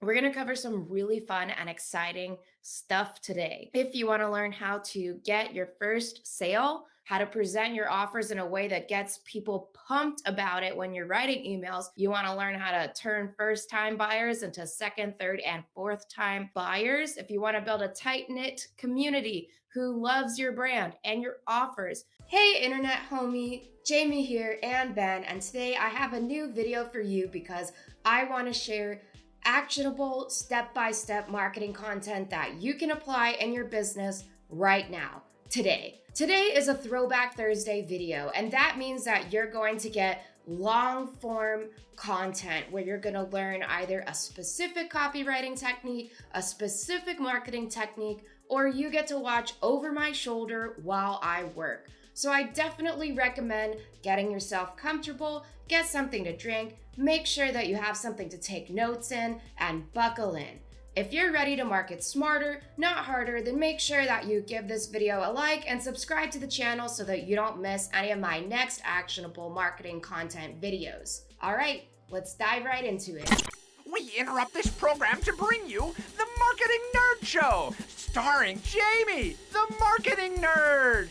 We're going to cover some really fun and exciting stuff today. If you want to learn how to get your first sale, how to present your offers in a way that gets people pumped about it when you're writing emails, you want to learn how to turn first time buyers into second, third, and fourth time buyers. If you want to build a tight knit community who loves your brand and your offers. Hey, internet homie, Jamie here and Ben, and today I have a new video for you because I want to share actionable step-by-step marketing content that you can apply in your business right now, today. Today is a Throwback Thursday video, and that means that you're going to get long-form content where you're going to learn either a specific copywriting technique, a specific marketing technique, or you get to watch over my shoulder while I work. So I definitely recommend getting yourself comfortable, get something to drink, make sure that you have something to take notes in, and buckle in. If you're ready to market smarter, not harder, then make sure that you give this video a like and subscribe to the channel so that you don't miss any of my next actionable marketing content videos. All right, let's dive right into it. We interrupt this program to bring you the Marketing Nerd Show, starring Jamie, the Marketing Nerd.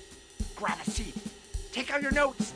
Grab a seat, take out your notes,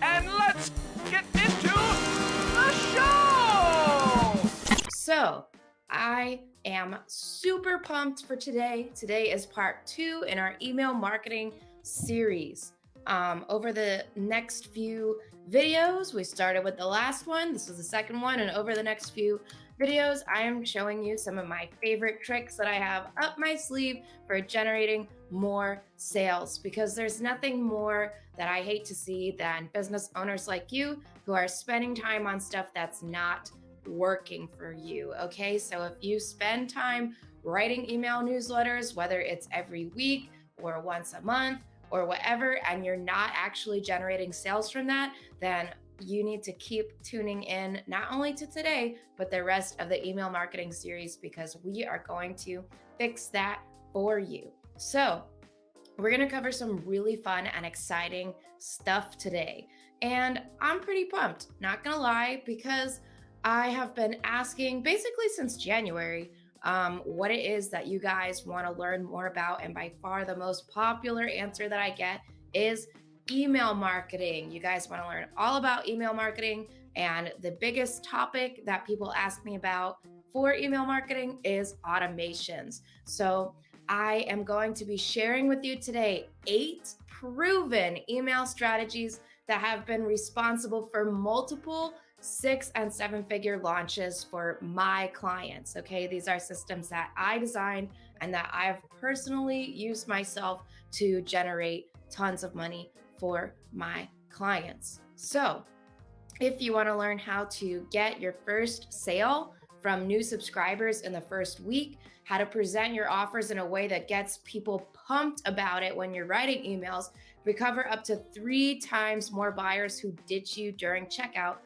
and let's get into the show! So, I am super pumped for today. Today is part 2 in our email marketing series. Over the next few videos, we started with the last one. This is the second one, and over the next few videos, I am showing you some of my favorite tricks that I have up my sleeve for generating more sales, because there's nothing more that I hate to see than business owners like you who are spending time on stuff that's not working for you. Okay, so if you spend time writing email newsletters, whether it's every week or once a month or whatever, and you're not actually generating sales from that, then you need to keep tuning in not only to today, but the rest of the email marketing series, because we are going to fix that for you. So we're going to cover some really fun and exciting stuff today. And I'm pretty pumped, not going to lie, because I have been asking basically since January what it is that you guys want to learn more about. And by far the most popular answer that I get is email marketing. You guys want to learn all about email marketing. And the biggest topic that people ask me about for email marketing is automations. So I am going to be sharing with you today 8 proven email strategies that have been responsible for multiple 6- and 7-figure launches for my clients. Okay, these are systems that I designed and that I have personally used myself to generate tons of money for my clients. So if you want to learn how to get your first sale from new subscribers in the first week, how to present your offers in a way that gets people pumped about it when you're writing emails, recover up to 3 times more buyers who ditch you during checkout,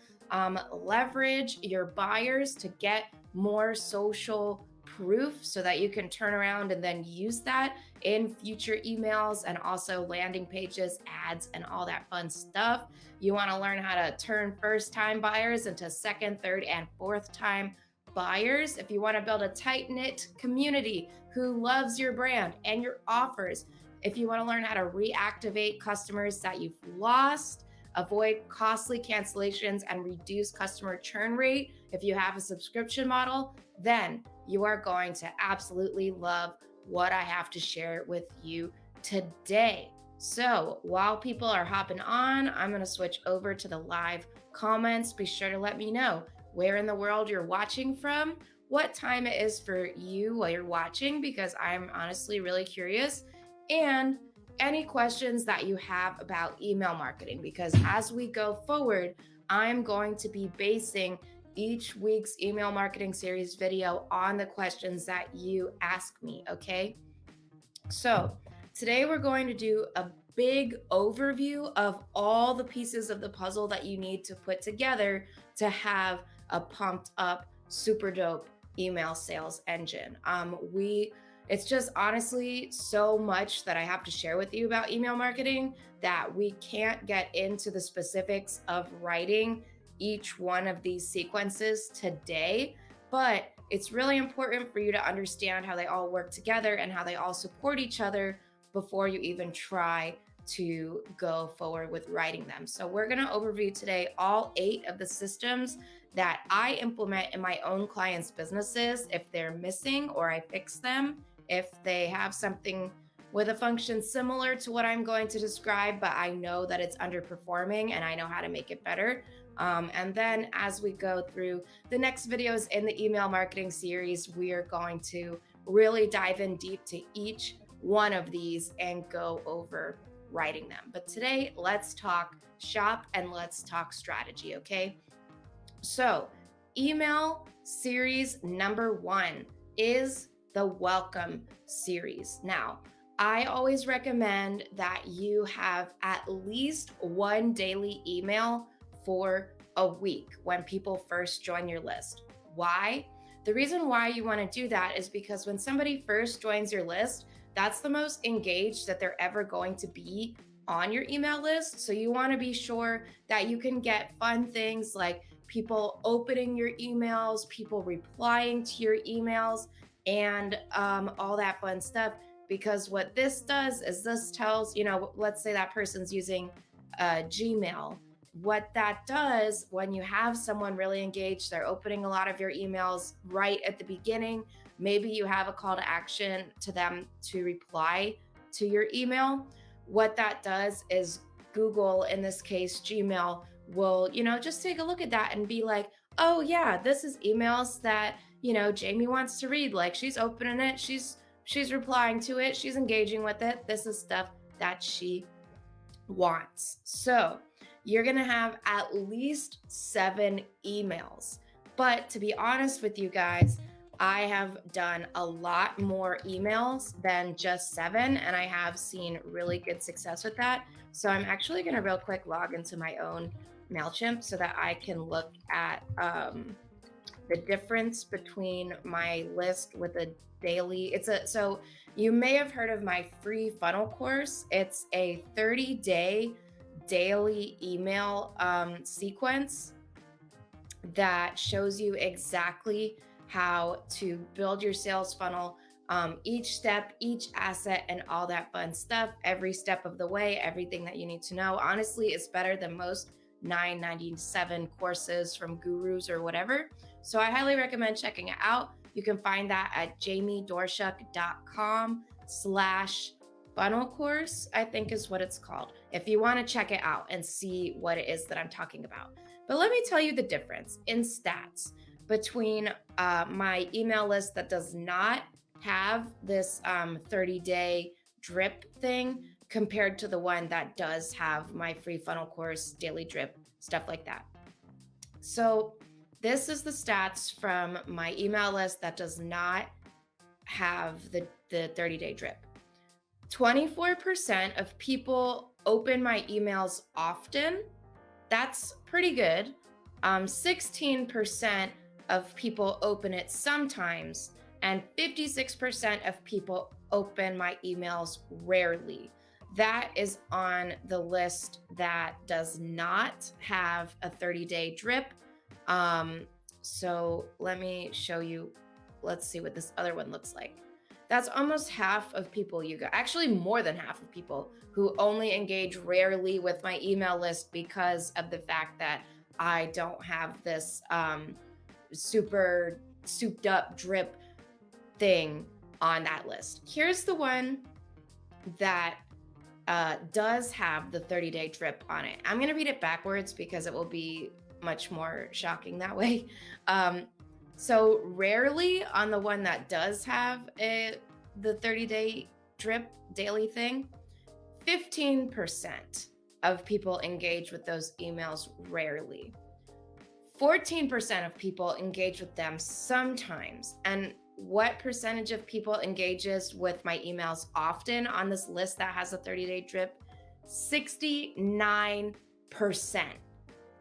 leverage your buyers to get more social proof so that you can turn around and then use that in future emails and also landing pages, ads, and all that fun stuff. You want to learn how to turn first time buyers into second, third, and fourth time buyers. If you want to build a tight knit community who loves your brand and your offers, if you want to learn how to reactivate customers that you've lost, avoid costly cancellations, and reduce customer churn rate if you have a subscription model, then you are going to absolutely love what I have to share with you today. So while people are hopping on, I'm going to switch over to the live comments. Be sure to let me know where in the world you're watching from, what time it is for you while you're watching, because I'm honestly really curious, and any questions that you have about email marketing, because as we go forward, I'm going to be basing each week's email marketing series video on the questions that you ask me, okay? So today we're going to do a big overview of all the pieces of the puzzle that you need to put together to have a pumped up, super dope email sales engine. It's just honestly so much that I have to share with you about email marketing that we can't get into the specifics of writing each one of these sequences today. But it's really important for you to understand how they all work together and how they all support each other before you even try to go forward with writing them. So we're going to overview today all 8 of the systems that I implement in my own clients' businesses if they're missing, or I fix them if they have something with a function similar to what I'm going to describe, but I know that it's underperforming and I know how to make it better. And then as we go through the next videos in the email marketing series, we are going to really dive in deep to each one of these and go over writing them. But today, let's talk shop and let's talk strategy, okay? So, email series number 1 is the welcome series. Now, I always recommend that you have at least one daily email for a week when people first join your list. Why? The reason why you want to do that is because when somebody first joins your list, that's the most engaged that they're ever going to be on your email list. So you want to be sure that you can get fun things like people opening your emails, people replying to your emails, and all that fun stuff. Because what this does is this tells, let's say that person's using Gmail. What that does when you have someone really engaged, they're opening a lot of your emails right at the beginning. Maybe you have a call to action to them to reply to your email. What that does is Google, in this case, Gmail, will, just take a look at that and be like, oh yeah, this is emails that, Jamie wants to read. Like she's opening it. She's replying to it. She's engaging with it. This is stuff that she wants. So you're going to have at least 7 emails. But to be honest with you guys, I have done a lot more emails than just 7, and I have seen really good success with that. So I'm actually going to real quick log into my own MailChimp so that I can look at the difference between my list with a daily. So you may have heard of my free funnel course. It's a 30-day daily email sequence that shows you exactly how to build your sales funnel, each step, each asset, and all that fun stuff, every step of the way, everything that you need to know. Honestly, it's better than most $9.97 courses from gurus or whatever. So I highly recommend checking it out. You can find that at jamiedoerschuck.com/funnel course, I think is what it's called, if you want to check it out and see what it is that I'm talking about. But let me tell you the difference in stats between my email list that does not have this 30-day drip thing compared to the one that does have my free funnel course, daily drip, stuff like that. So this is the stats from my email list that does not have the 30-day drip. 24% of people open my emails often. That's pretty good. 16% of people open it sometimes, and 56% of people open my emails rarely. That is on the list that does not have a 30-day drip. So let me show you. Let's see what this other one looks like. That's almost half of people, actually more than half of people who only engage rarely with my email list because of the fact that I don't have this super souped up drip thing on that list. Here's the one that does have the 30-day drip on it. I'm going to read it backwards because it will be much more shocking that way. So rarely on the one that does have the 30-day drip daily thing, 15% of people engage with those emails rarely. 14% of people engage with them sometimes. And what percentage of people engages with my emails often on this list that has a 30-day drip? 69%.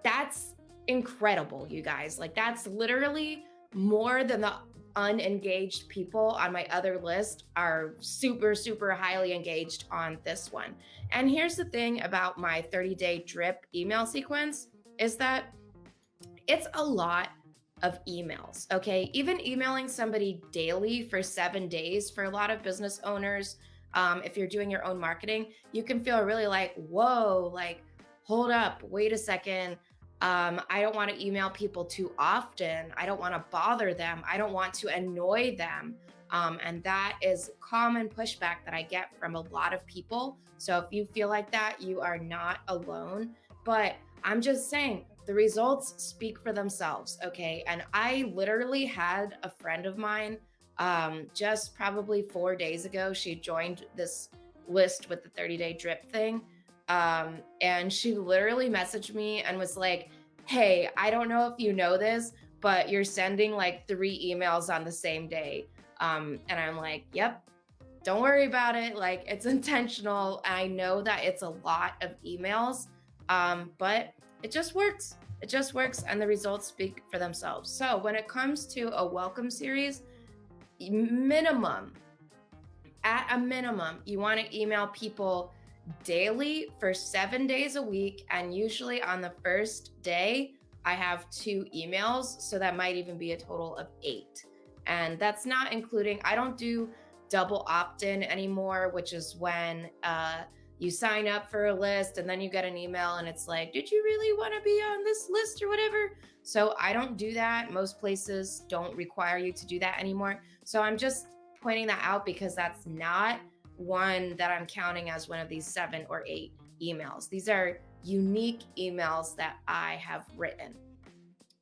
That's incredible, you guys. Like, that's literally more than the unengaged people on my other list are super, super highly engaged on this one. And here's the thing about my 30-day drip email sequence is that it's a lot of emails. Okay. Even emailing somebody daily for 7 days for a lot of business owners, if you're doing your own marketing, you can feel really like, whoa, like, hold up, wait a second. I don't want to email people too often. I don't want to bother them. I don't want to annoy them. And that is common pushback that I get from a lot of people. So if you feel like that, you are not alone. But I'm just saying the results speak for themselves. Okay. And I literally had a friend of mine just probably 4 days ago. She joined this list with the 30-day drip thing. And she literally messaged me and was like, hey, I don't know if you know this, but you're sending like 3 emails on the same day. And I'm like, yep, don't worry about it. Like, it's intentional. I know that it's a lot of emails, but it just works. It just works, and the results speak for themselves. So when it comes to a welcome series, minimum, at a minimum, you want to email people daily for 7 days a week. And usually on the first day, I have 2 emails. So that might even be a total of 8. And that's not including, I don't do double opt-in anymore, which is when you sign up for a list and then you get an email and it's like, did you really want to be on this list or whatever? So I don't do that. Most places don't require you to do that anymore. So I'm just pointing that out because that's not one that I'm counting as one of these 7 or 8 emails. These are unique emails that I have written.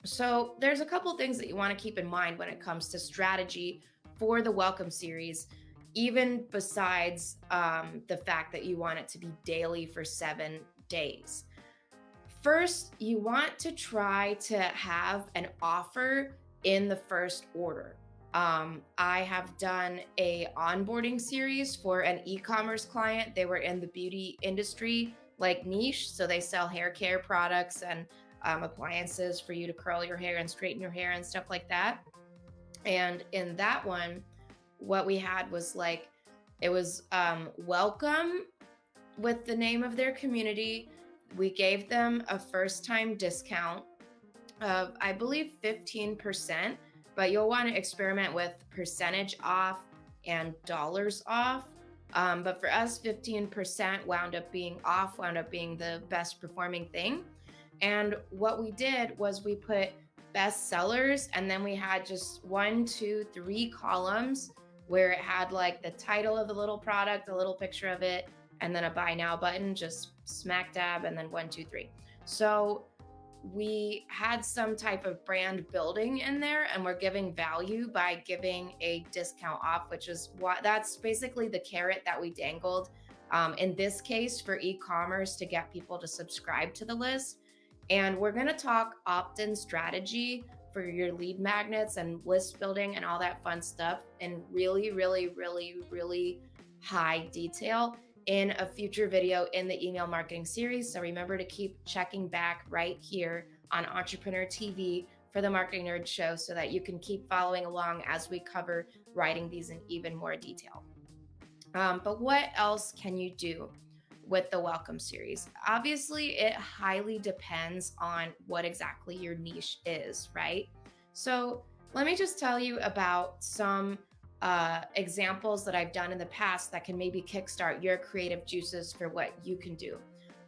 So there's a couple things that you want to keep in mind when it comes to strategy for the welcome series, even besides the fact that you want it to be daily for 7 days. First, you want to try to have an offer in the first order. I have done a onboarding series for an e-commerce client. They were in the beauty industry, like niche. So they sell hair care products and appliances for you to curl your hair and straighten your hair and stuff like that. And in that one, what we had was like, it was welcome with the name of their community. We gave them a first time discount of, I believe, 15%, but you'll want to experiment with percentage off and dollars off. But for us, 15% wound up being the best performing thing. And what we did was we put best sellers, and then we had just 1, 2, 3 columns where it had like the title of the little product, a little picture of it, and then a buy now button, just smack dab, and then 1, 2, 3. So we had some type of brand building in there, and we're giving value by giving a discount off, which is what that's basically the carrot that we dangled in this case for e-commerce to get people to subscribe to the list. And we're going to talk opt-in strategy for your lead magnets and list building and all that fun stuff in really, really, really, really high detail in a future video in the email marketing series. So remember to keep checking back right here on Entrepreneur TV for the Marketing Nerd Show so that you can keep following along as we cover writing these in even more detail. But what else can you do with the welcome series? Obviously, it highly depends on what exactly your niche is, right? So let me just tell you about some examples that I've done in the past that can maybe kickstart your creative juices for what you can do.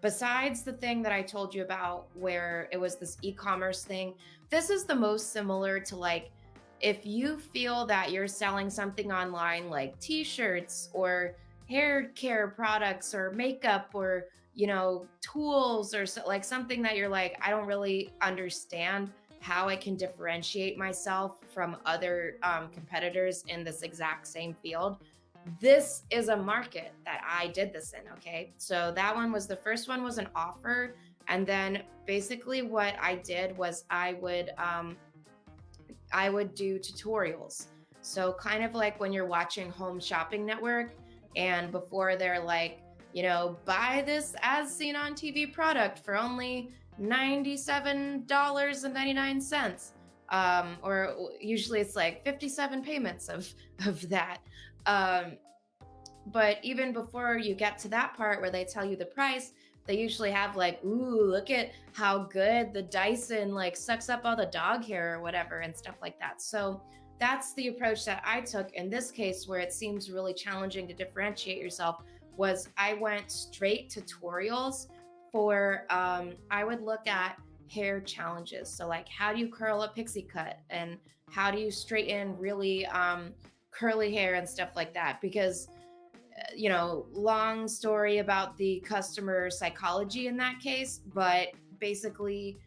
Besides the thing that I told you about where it was this e-commerce thing, this is the most similar to like, if you feel that you're selling something online like t-shirts or hair care products or makeup or, tools or so, like something that you're like, I don't really understand how I can differentiate myself from other competitors in this exact same field. This is a market that I did this in. Okay. So that one was, the first one was an offer. And then basically what I did was I would do tutorials. So kind of like when you're watching Home Shopping Network and before they're like, buy this as seen on TV product for only $97.99. Or usually it's like 57 payments of that. But even before you get to that part where they tell you the price, they usually have like, ooh, look at how good the Dyson like sucks up all the dog hair or whatever and stuff like that. So that's the approach that I took in this case, where it seems really challenging to differentiate yourself. Was I went straight tutorials for I would look at hair challenges. So like, how do you curl a pixie cut, and how do you straighten really curly hair and stuff like that? Because long story about the customer psychology in that case, but basically,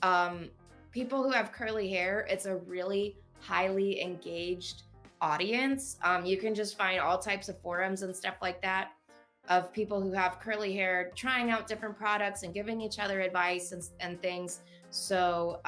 um, people who have curly hair, it's a really highly engaged audience. You can just find all types of forums and stuff like that of people who have curly hair trying out different products and giving each other advice and things. So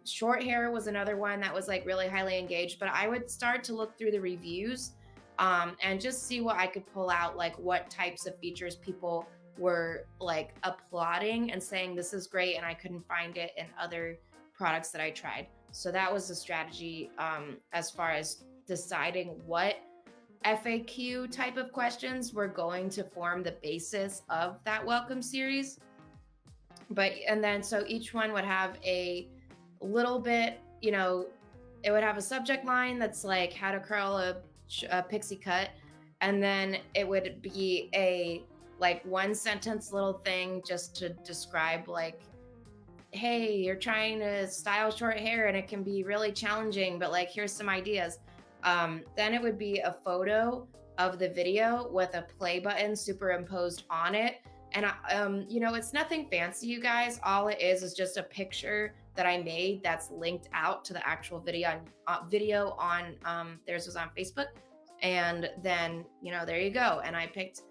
short hair was another one that was like really highly engaged, but I would start to look through the reviews and just see what I could pull out, like what types of features people were like applauding and saying this is great, and I couldn't find it in other products that I tried. So that was the strategy as far as deciding what FAQ type of questions were going to form the basis of that welcome series. And then so each one would have a little bit, it would have a subject line that's like how to curl a pixie cut, and then it would be a like one sentence little thing just to describe like, hey, you're trying to style short hair and it can be really challenging, but like here's some ideas. Then it would be a photo of the video with a play button superimposed on it. And it's nothing fancy, you guys. All it is just a picture that I made that's linked out to the actual video on theirs was on Facebook. And then, there you go. And I picked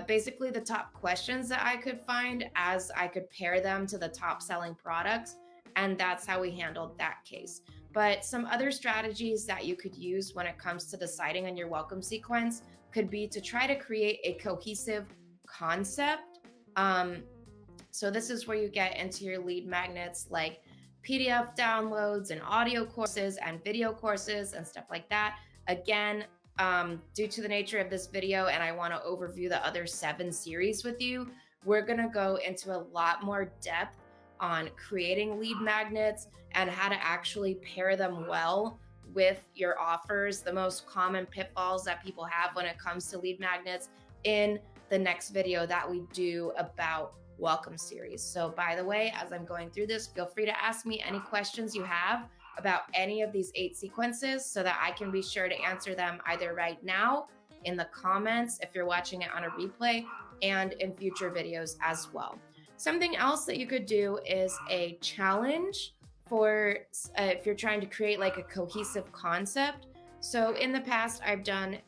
basically the top questions that I could find as I could pair them to the top selling products. And that's how we handled that case. But some other strategies that you could use when it comes to deciding on your welcome sequence could be to try to create a cohesive concept. So this is where you get into your lead magnets like PDF downloads and audio courses and video courses and stuff like that. Again, due to the nature of this video, and I want to overview the other 7 series with you, we're going to go into a lot more depth on creating lead magnets and how to actually pair them well with your offers, the most common pitfalls that people have when it comes to lead magnets, in the next video that we do about welcome series. So by the way, as I'm going through this, feel free to ask me any questions you have about any of these 8 sequences so that I can be sure to answer them either right now in the comments if you're watching it on a replay, and in future videos as well. Something else that you could do is a challenge for if you're trying to create like a cohesive concept. So in the past, I've done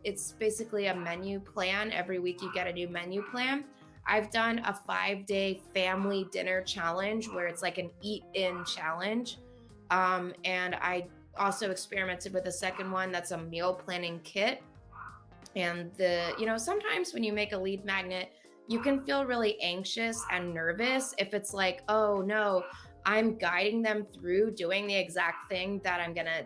it's basically a menu plan. Every week you get a new menu plan. I've done a 5-day family dinner challenge where it's like an eat-in challenge. And I also experimented with a second one that's a meal planning kit. And sometimes when you make a lead magnet, you can feel really anxious and nervous if it's like, oh no, I'm guiding them through doing the exact thing that I'm gonna,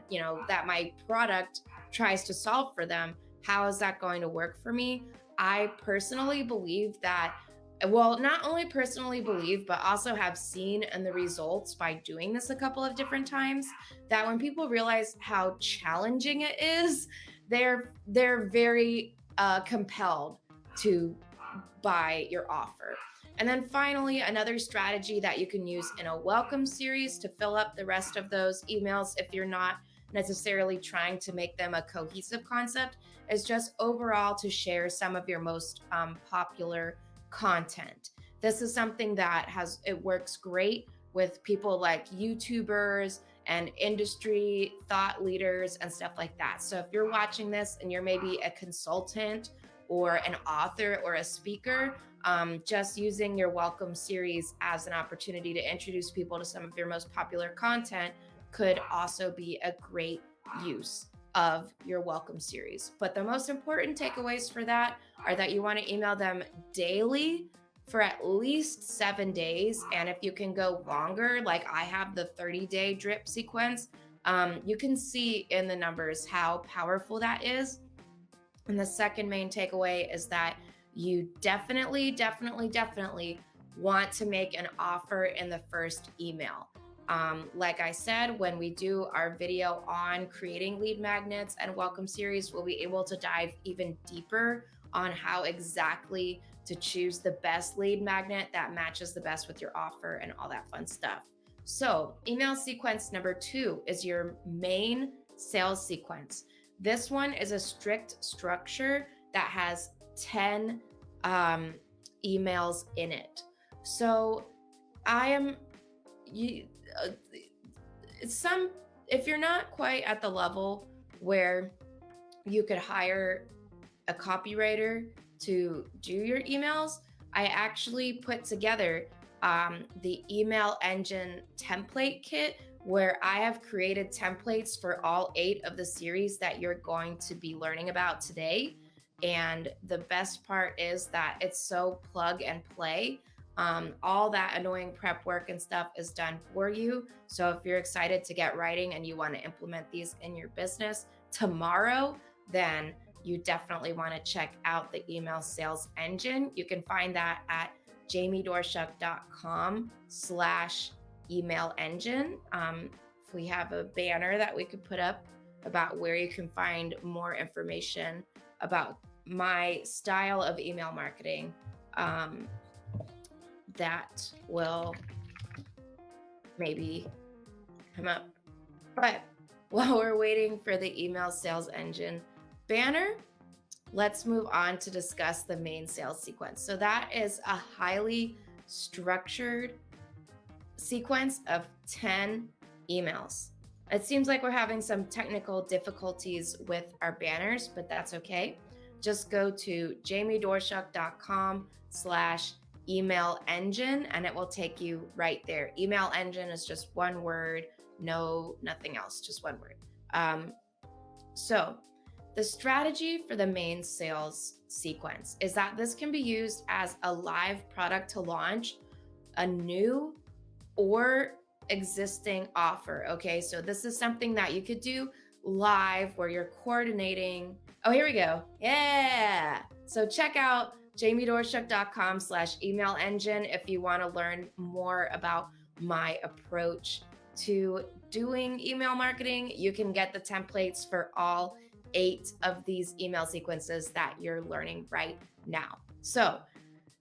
that my product tries to solve for them. How is that going to work for me? I personally believe that, well, not only personally believe, but also have seen in the results by doing this a couple of different times, that when people realize how challenging it is, they're very compelled to buy your offer. And then finally, another strategy that you can use in a welcome series to fill up the rest of those emails, if you're not necessarily trying to make them a cohesive concept, is just overall to share some of your most popular content. This is something that it works great with people like YouTubers and industry thought leaders and stuff like that. So if you're watching this and you're maybe a consultant or an author or a speaker, just using your welcome series as an opportunity to introduce people to some of your most popular content could also be a great use of your welcome series. But the most important takeaways for that are that you want to email them daily for at least 7 days. And if you can go longer, like I have the 30-day drip sequence, you can see in the numbers how powerful that is. And the second main takeaway is that you definitely want to make an offer in the first email. Like I said, when we do our video on creating lead magnets and welcome series, we'll be able to dive even deeper on how exactly to choose the best lead magnet that matches the best with your offer and all that fun stuff. So email sequence number 2 is your main sales sequence. This one is a strict structure that has 10 emails in it. So if you're not quite at the level where you could hire a copywriter to do your emails, I actually put together the email engine template kit, where I have created templates for all 8 of the series that you're going to be learning about today. And the best part is that it's so plug and play. All that annoying prep work and stuff is done for you. So if you're excited to get writing and you want to implement these in your business tomorrow, then you definitely want to check out the email sales engine. You can find that at jamiedoerschuck.com/email engine. If we have a banner that we could put up about where you can find more information about my style of email marketing, that will maybe come up. But while we're waiting for the email sales engine banner, let's move on to discuss the main sales sequence. So that is a highly structured sequence of 10 emails. It seems like we're having some technical difficulties with our banners, but that's okay. Just go to jamiedoerschuck.com/email engine and it will take you right there. Email engine is just one word, nothing else, just one word. So the strategy for the main sales sequence is that this can be used as a live product to launch a new or existing offer. Okay, so this is something that you could do live where you're coordinating. Oh, here we go. Yeah. So check out jamiedoerschuck.com/email engine if you want to learn more about my approach to doing email marketing. You can get the templates for all 8 of these email sequences that you're learning right now. So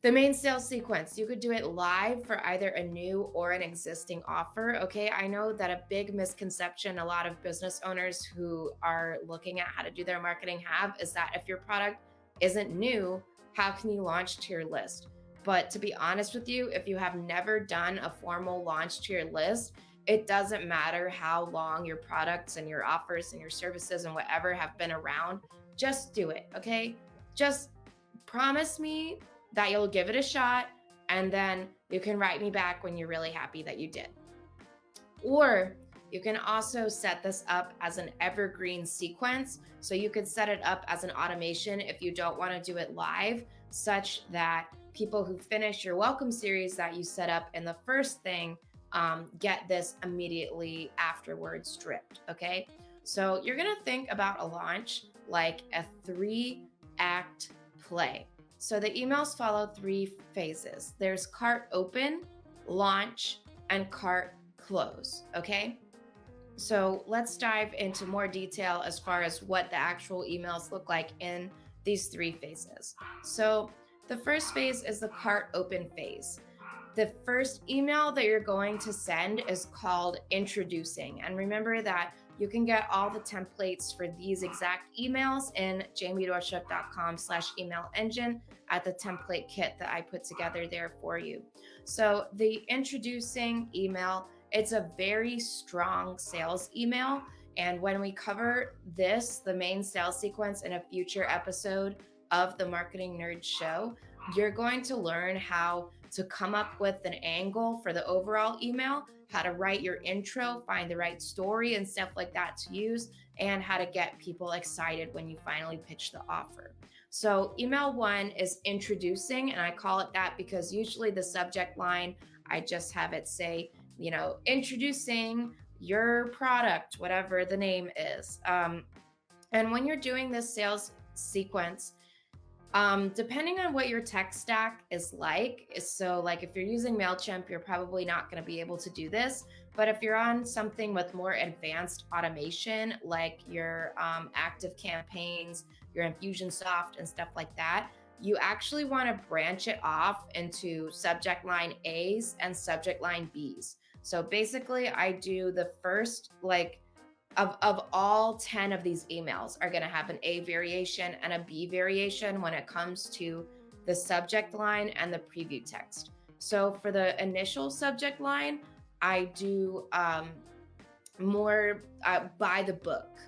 the main sales sequence, you could do it live for either a new or an existing offer. Okay, I know that a big misconception a lot of business owners who are looking at how to do their marketing have is that if your product isn't new, how can you launch to your list? But to be honest with you, if you have never done a formal launch to your list, it doesn't matter how long your products and your offers and your services and whatever have been around. Just do it, okay? Just promise me that you'll give it a shot, and then you can write me back when you're really happy that you did. Or you can also set this up as an evergreen sequence. So you could set it up as an automation if you don't want to do it live, such that people who finish your welcome series that you set up in the first thing get this immediately afterwards dripped, okay? So you're gonna think about a launch like a 3-act play. So the emails follow 3 phases. There's cart open, launch, and cart close, okay? So let's dive into more detail as far as what the actual emails look like in these 3 phases. So the first phase is the cart open phase. The first email that you're going to send is called introducing. And remember that you can get all the templates for these exact emails in jamiedoerschuck.com/email engine at the template kit that I put together there for you. So the introducing email, it's a very strong sales email. And when we cover this, the main sales sequence, in a future episode of the Marketing Nerd Show, you're going to learn how to come up with an angle for the overall email, how to write your intro, find the right story and stuff like that to use, and how to get people excited when you finally pitch the offer. So email 1 is introducing, and I call it that because usually the subject line, I just have it say, introducing your product, whatever the name is. And when you're doing this sales sequence, Depending on what your tech stack is like, so like if you're using MailChimp, you're probably not going to be able to do this. But if you're on something with more advanced automation, like your active campaigns, your Infusionsoft and stuff like that, you actually want to branch it off into subject line A's and subject line B's. So basically I do the first, like, of all 10 of these emails are going to have an A variation and a B variation when it comes to the subject line and the preview text. So for the initial subject line, I do more by the book.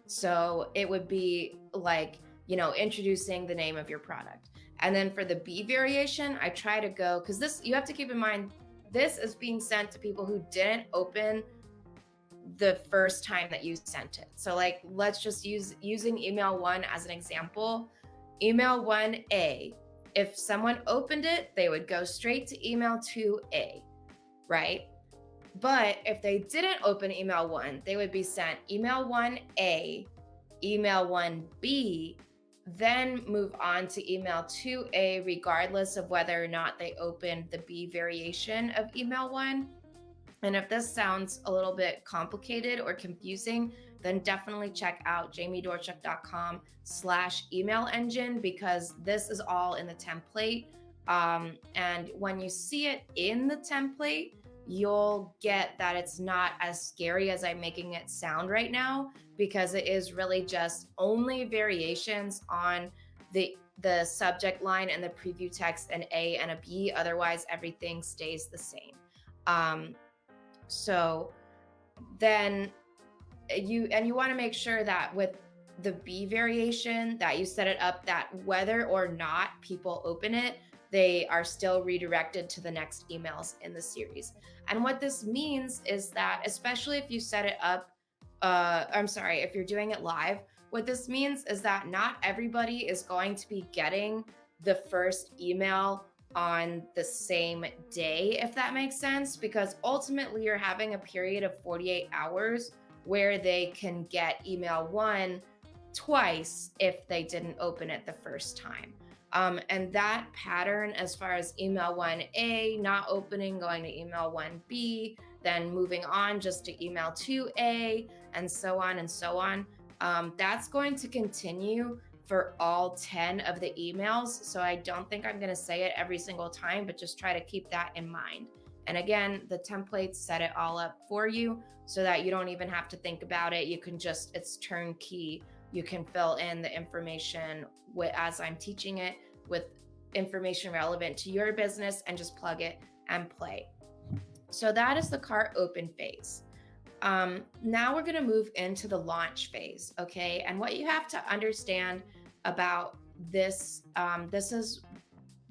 So it would be like, introducing the name of your product. And then for the B variation, I try to go, because this, you have to keep in mind, this is being sent to people who didn't open the first time that you sent it. So like, let's just using email 1 as an example. Email 1A, if someone opened it, they would go straight to email 2A, right? But if they didn't open email 1, they would be sent email 1A, email 1B, then move on to email 2A, regardless of whether or not they opened the B variation of email 1. And if this sounds a little bit complicated or confusing, then definitely check out jamiedoerschuck.com/email engine, because this is all in the template. And when you see it in the template, you'll get that it's not as scary as I'm making it sound right now, because it is really just only variations on the subject line and the preview text, an A and a B. Otherwise, everything stays the same. So then you want to make sure that with the B variation that you set it up that whether or not people open it, they are still redirected to the next emails in the series. And what this means is that, especially if you set it up, if you're doing it live, what this means is that not everybody is going to be getting the first email on the same day, if that makes sense, because ultimately you're having a period of 48 hours where they can get email 1 twice if they didn't open it the first time. And that pattern, as far as email 1A not opening, going to email 1B, then moving on just to email 2A, and so on and so on, that's going to continue for all 10 of the emails. So I don't think I'm going to say it every single time, but just try to keep that in mind. And again, the templates set it all up for you so that you don't even have to think about it. You can just, it's turnkey. You can fill in the information as I'm teaching it with information relevant to your business and just plug it and play. So that is the cart open phase. Now we're going to move into the launch phase. Okay. And what you have to understand about this, this is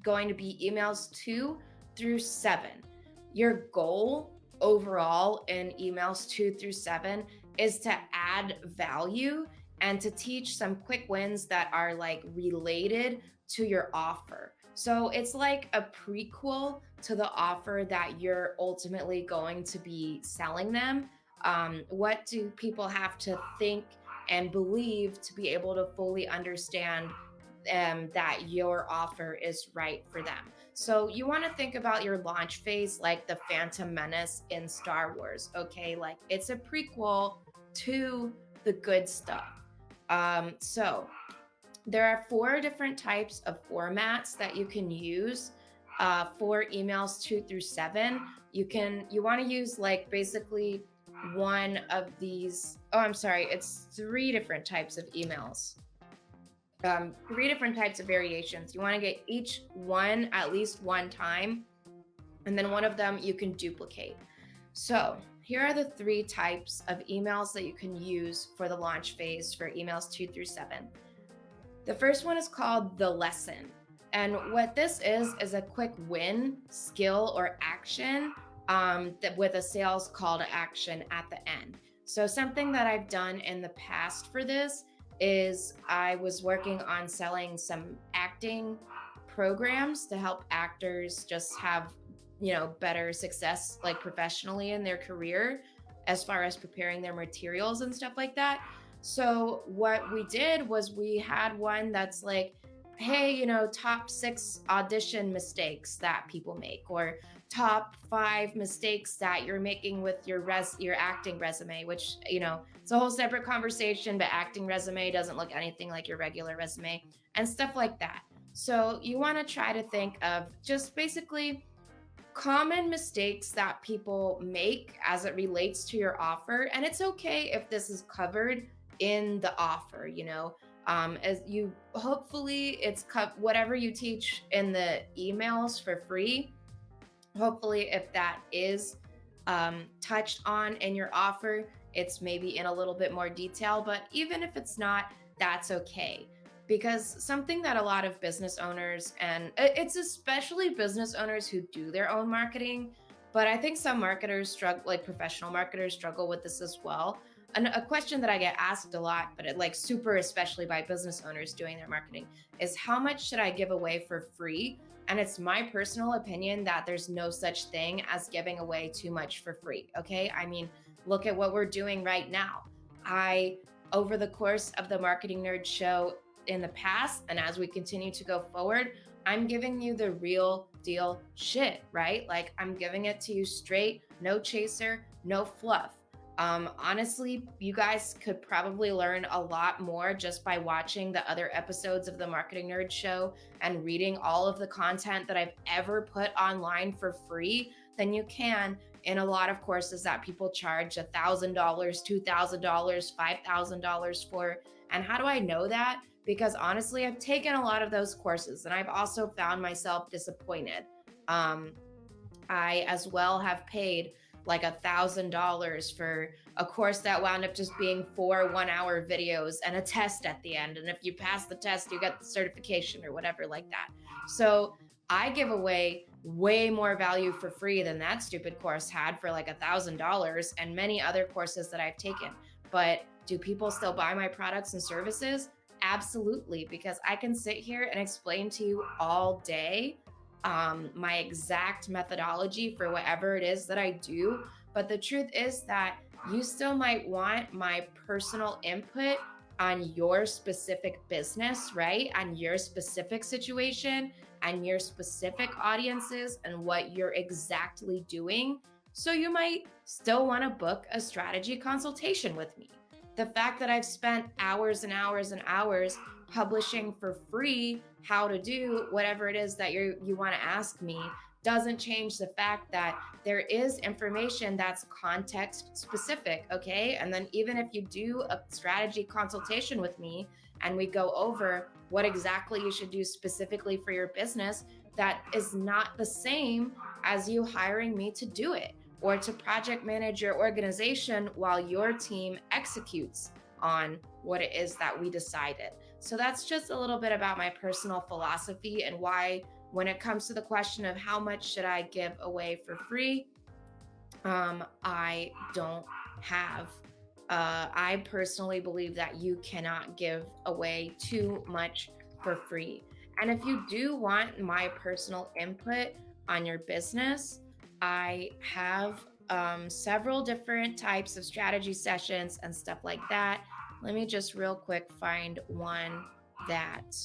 going to be emails 2 through 7. Your goal overall in emails 2 through 7 is to add value and to teach some quick wins that are like related to your offer. So it's like a prequel to the offer that you're ultimately going to be selling them. What do people have to think and believe to be able to fully understand that your offer is right for them? So you want to think about your launch phase like the Phantom Menace in Star Wars, okay? Like it's a prequel to the good stuff. So there are 4 different types of formats that you can use for emails 2 through 7. You want to use like basically one of these. It's 3 different types of emails. 3 different types of variations. You want to get each one at least one time, and then one of them you can duplicate. So here are the 3 types of emails that you can use for the launch phase for emails 2 through 7. The first one is called the lesson. And what this is a quick win, skill, or action with a sales call to action at the end. So something that I've done in the past for this is I was working on selling some acting programs to help actors just have, better success like professionally in their career as far as preparing their materials and stuff like that. So what we did was we had one that's like hey, top 6 audition mistakes that people make, or top 5 mistakes that you're making with your acting resume, which, it's a whole separate conversation, but acting resume doesn't look anything like your regular resume and stuff like that. So you want to try to think of just basically common mistakes that people make as it relates to your offer. And it's okay if this is covered in the offer, as you hopefully whatever you teach in the emails for free. Hopefully, if that is touched on in your offer, it's maybe in a little bit more detail. But even if it's not, that's okay. Because something that a lot of business owners, and it's especially business owners who do their own marketing, but I think some marketers struggle, like professional marketers struggle with this as well. And a question that I get asked a lot, but super especially by business owners doing their marketing, is how much should I give away for free? And it's my personal opinion that there's no such thing as giving away too much for free. Okay. I mean, look at what we're doing right now. Over the course of the Marketing Nerd Show in the past, and as we continue to go forward, I'm giving you the real deal shit, right? Like, I'm giving it to you straight, no chaser, no fluff. Honestly, you guys could probably learn a lot more just by watching the other episodes of the Marketing Nerd Show and reading all of the content that I've ever put online for free than you can in a lot of courses that people charge $1,000, $2,000, $5,000 for. And how do I know that? Because honestly, I've taken a lot of those courses and I've also found myself disappointed. I as well have paid like $1,000 for a course that wound up just being 4 1-hour videos and a test at the end. And if you pass the test, you get the certification or whatever like that. So I give away way more value for free than that stupid course had for like $1,000 and many other courses that I've taken. But do people still buy my products and services? Absolutely, because I can sit here and explain to you all day my exact methodology for whatever it is that I do. But the truth is that you still might want my personal input on your specific business, right? On your specific situation and your specific audiences and what you're exactly doing. So you might still want to book a strategy consultation with me. The fact that I've spent hours and hours and hours publishing for free how to do whatever it is that you want to ask me doesn't change the fact that there is information that's context specific, okay? And then even if you do a strategy consultation with me and we go over what exactly you should do specifically for your business, that is not the same as you hiring me to do it or to project manage your organization while your team executes on what it is that we decided. So that's just a little bit about my personal philosophy and why, when it comes to the question of how much should I give away for free, I don't have. I personally believe that you cannot give away too much for free. And if you do want my personal input on your business, I have several different types of strategy sessions and stuff like that. Let me just real quick find one that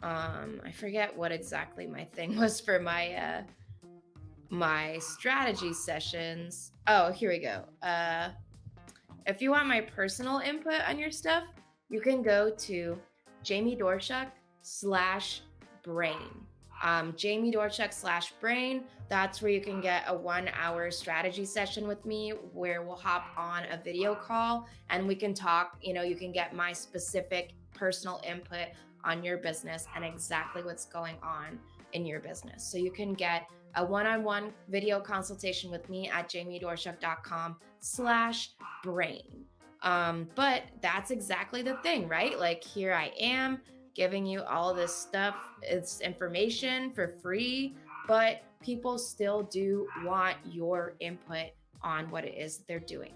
I forget what exactly my thing was for my my strategy sessions. Oh, here we go. If you want my personal input on your stuff, you can go to Jamie Doerschuck /brain. Jamie Doerschuck /brain. That's where you can get a 1-hour strategy session with me where we'll hop on a video call and we can talk. You can get my specific personal input on your business and exactly what's going on in your business. So you can get a one-on-one video consultation with me at jamiedoerschuck.com/brain. But that's exactly the thing, right? Like, here I am giving you all this stuff. It's information for free, but people still do want your input on what it is they're doing.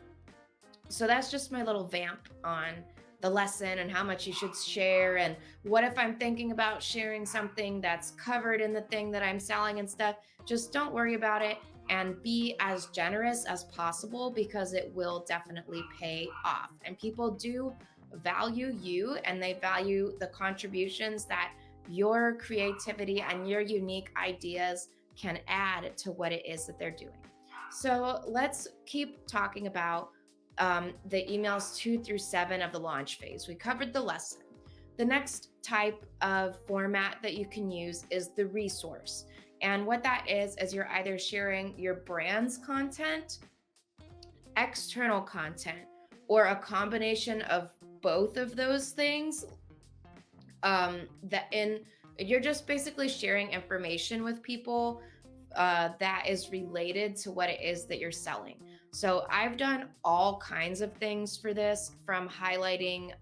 So that's just my little vamp on the lesson and how much you should share. And what if I'm thinking about sharing something that's covered in the thing that I'm selling and stuff? Just don't worry about it and be as generous as possible, because it will definitely pay off. And people do value you and they value the contributions that your creativity and your unique ideas can add to what it is that they're doing. So let's keep talking about the emails 2 through 7 of the launch phase. We covered the lesson. The next type of format that you can use is the resource. And what that is you're either sharing your brand's content, external content, or a combination of both of those things. You're just basically sharing information with people that is related to what it is that you're selling. So I've done all kinds of things for this, from highlighting.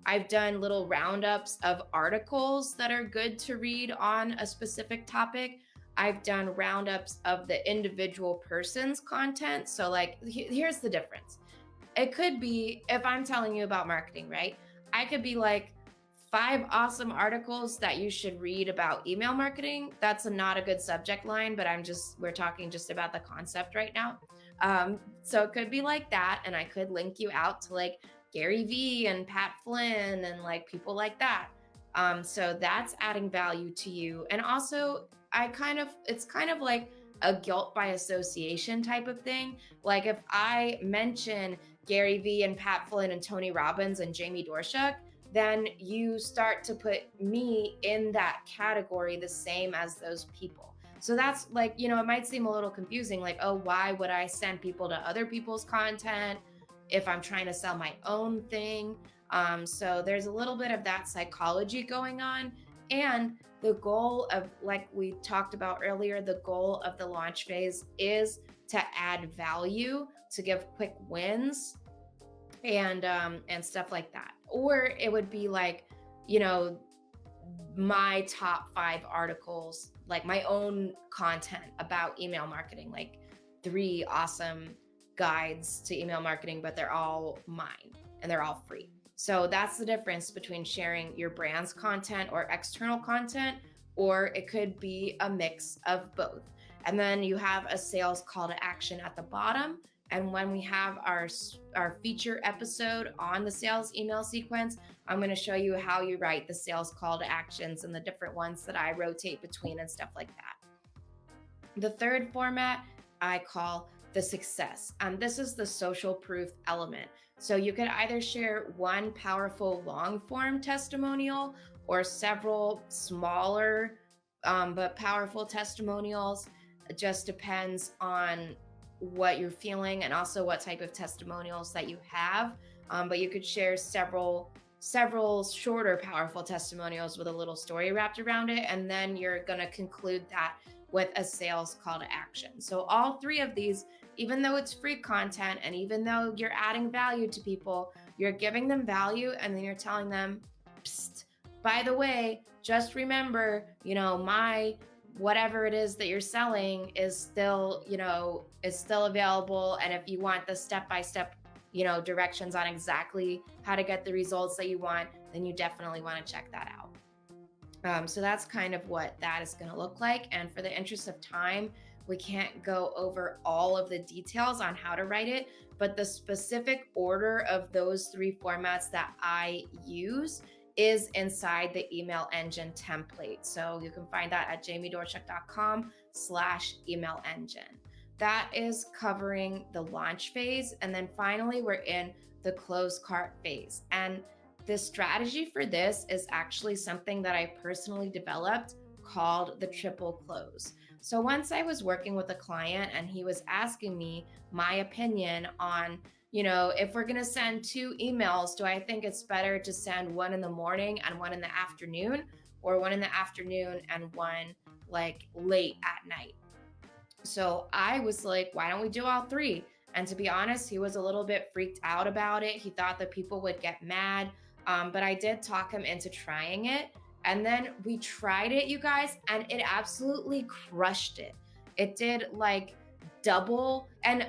I've done little roundups of articles that are good to read on a specific topic. I've done roundups of the individual person's content. So like, here's the difference. It could be, if I'm telling you about marketing, right? I could be like, 5 awesome articles that you should read about email marketing. That's not a good subject line, but we're talking just about the concept right now. So it could be like that. And I could link you out to like Gary Vee and Pat Flynn and like people like that. So that's adding value to you. And also it's kind of like a guilt by association type of thing. Like if I mention Gary Vee and Pat Flynn and Tony Robbins and Jamie Doerschuck, then you start to put me in that category the same as those people. So that's like, it might seem a little confusing, like, oh, why would I send people to other people's content if I'm trying to sell my own thing? So there's a little bit of that psychology going on. And the goal of, like we talked about earlier, the goal of the launch phase is to add value, to give quick wins, and stuff like that. Or it would be like, my top 5 articles, like my own content about email marketing, like 3 awesome guides to email marketing, but they're all mine and they're all free. So that's the difference between sharing your brand's content or external content, or it could be a mix of both. And then you have a sales call to action at the bottom. And when we have our feature episode on the sales email sequence, I'm going to show you how you write the sales call to actions and the different ones that I rotate between and stuff like that. The third format I call the success. And this is the social proof element. So you could either share one powerful long form testimonial or several smaller but powerful testimonials. It just depends on what you're feeling and also what type of testimonials that you have. But you could share several shorter, powerful testimonials with a little story wrapped around it. And then you're going to conclude that with a sales call to action. So all 3 of these, even though it's free content and even though you're adding value to people, you're giving them value and then you're telling them, psst, by the way, just remember, my whatever it is that you're selling is still available. And if you want the step-by-step, directions on exactly how to get the results that you want, then you definitely want to check that out. So that's kind of what that is going to look like. And for the interest of time, we can't go over all of the details on how to write it, but the specific order of those 3 formats that I use is inside the email engine template. So you can find that at jamiedoerschuck.com/email engine. That is covering the launch phase. And then finally, we're in the close cart phase. And the strategy for this is actually something that I personally developed called the triple close. So once I was working with a client and he was asking me my opinion on, if we're going to send 2 emails, do I think it's better to send one in the morning and one in the afternoon, or one in the afternoon and one like late at night? So I was like, why don't we do all 3? And to be honest, he was a little bit freaked out about it. He thought that people would get mad. But I did talk him into trying it. And then we tried it, you guys, and it absolutely crushed it. It did like double and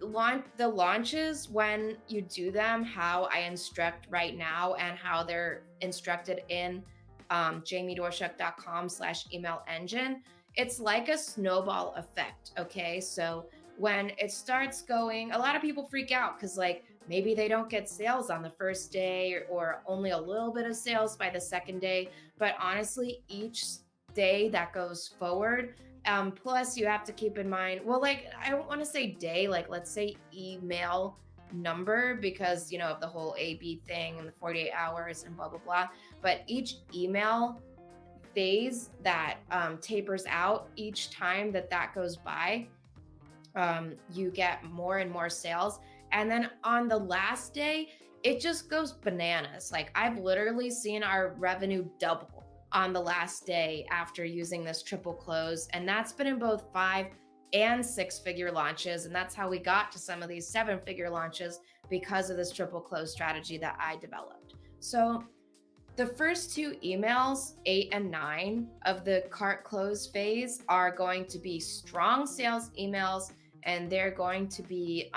the launches, when you do them how I instruct right now and how they're instructed in jamiedoerschuck.com/email engine, it's like a snowball effect. Okay. So when it starts going, a lot of people freak out because like maybe they don't get sales on the first day or only a little bit of sales by the second day. But honestly, each day that goes forward, plus you have to keep in mind, well, like, I don't want to say day, like let's say email number, because of the whole AB thing and the 48 hours and blah blah blah. But each email phase that tapers out, each time that goes by, you get more and more sales. And then on the last day, it just goes bananas. Like, I've literally seen our revenue double on the last day after using this triple close. And that's been in both 5 and 6-figure launches. And that's how we got to some of these 7-figure launches, because of this triple close strategy that I developed. So the first 2 emails, 8 and 9 of the cart close phase, are going to be strong sales emails, and they're going to be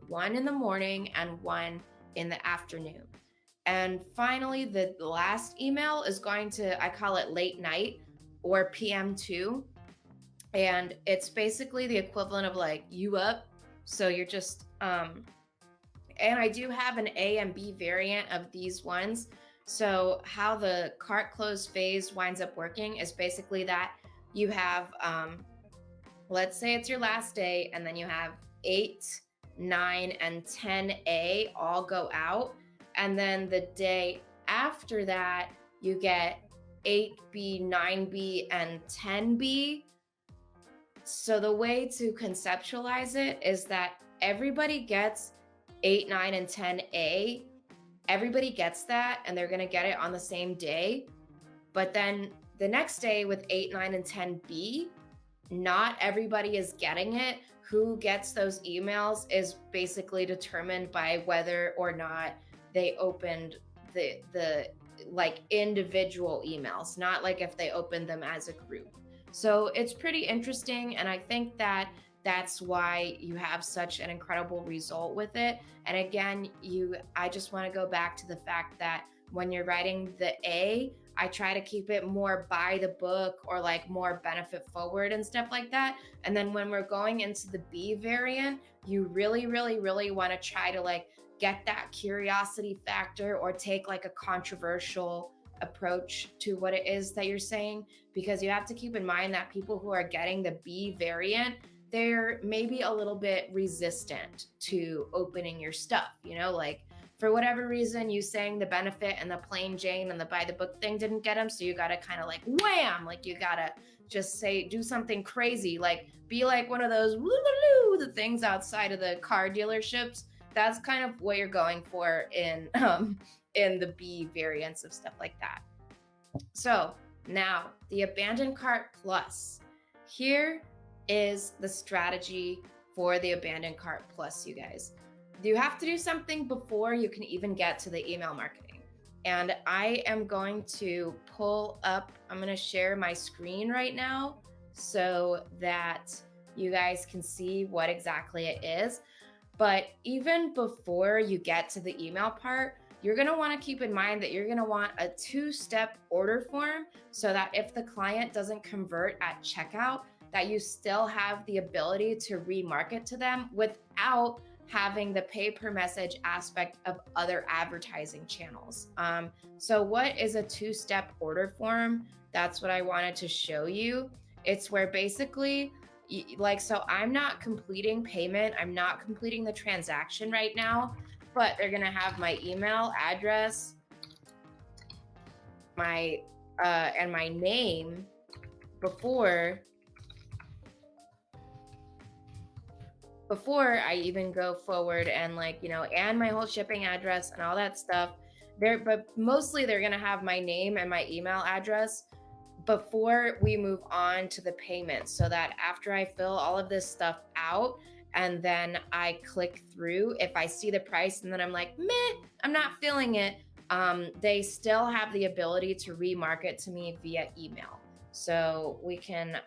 one in the morning and one in the afternoon. And finally, the last email is going to, I call it late night or PM2. And it's basically the equivalent of like, you up? So you're just, and I do have an A and B variant of these ones. So how the cart close phase winds up working is basically that you have, let's say it's your last day, and then you have 8, 9, and 10A all go out. And then the day after that, you get 8B, 9B, and 10B. So the way to conceptualize it is that everybody gets 8, 9, and 10A. Everybody gets that, and they're going to get it on the same day. But then the next day with 8, 9, and 10B, not everybody is getting it. Who gets those emails is basically determined by whether or not they opened the like individual emails, not like if they opened them as a group. So it's pretty interesting, and I think that that's why you have such an incredible result with it. And again, I just want to go back to the fact that when you're writing the A, I try to keep it more by the book or like more benefit forward and stuff like that. And then when we're going into the B variant, you really, really, really want to try to like get that curiosity factor or take like a controversial approach to what it is that you're saying, because you have to keep in mind that people who are getting the B variant, they're maybe a little bit resistant to opening your stuff, like for whatever reason, you saying the benefit and the plain Jane and the by the book thing didn't get them. So you got to kind of like wham, like you got to just say, do something crazy, like be like one of those the things outside of the car dealerships. That's kind of what you're going for in the B variants of stuff like that. So now the abandoned cart plus. Here is the strategy for the abandoned cart plus, you guys. You have to do something before you can even get to the email marketing. And I am going to I'm going to share my screen right now so that you guys can see what exactly it is. But even before you get to the email part, you're going to want to keep in mind that you're going to want a 2-step order form, so that if the client doesn't convert at checkout, that you still have the ability to remarket to them without having the pay per message aspect of other advertising channels. So what is a 2-step order form? That's what I wanted to show you. It's where basically, so I'm not completing payment. I'm not completing the transaction right now, but they're going to have my email address, and my name before I even go forward and and my whole shipping address and all that stuff there. But mostly they're going to have my name and my email address before we move on to the payment, so that after I fill all of this stuff out and then I click through, if I see the price and then I'm like, meh, I'm not feeling it, they still have the ability to remarket to me via email. So we can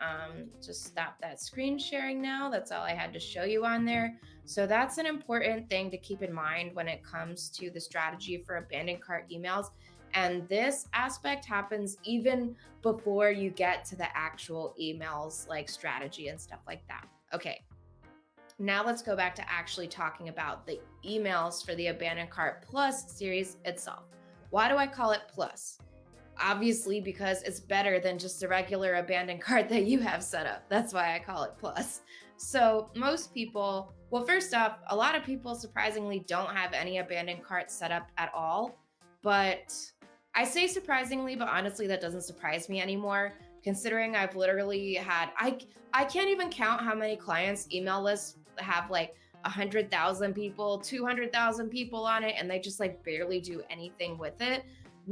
just stop that screen sharing now. That's all I had to show you on there. So that's an important thing to keep in mind when it comes to the strategy for abandoned cart emails. And this aspect happens even before you get to the actual emails, like strategy and stuff like that. Okay. Now let's go back to actually talking about the emails for the Abandoned Cart Plus series itself. Why do I call it Plus? Obviously, because it's better than just a regular abandoned cart that you have set up. That's why I call it Plus. So most people, well, first off, a lot of people surprisingly don't have any abandoned carts set up at all. But I say surprisingly, but honestly, that doesn't surprise me anymore, considering I've literally had, I can't even count how many clients' email lists have like 100,000 people, 200,000 people on it, and they just like barely do anything with it.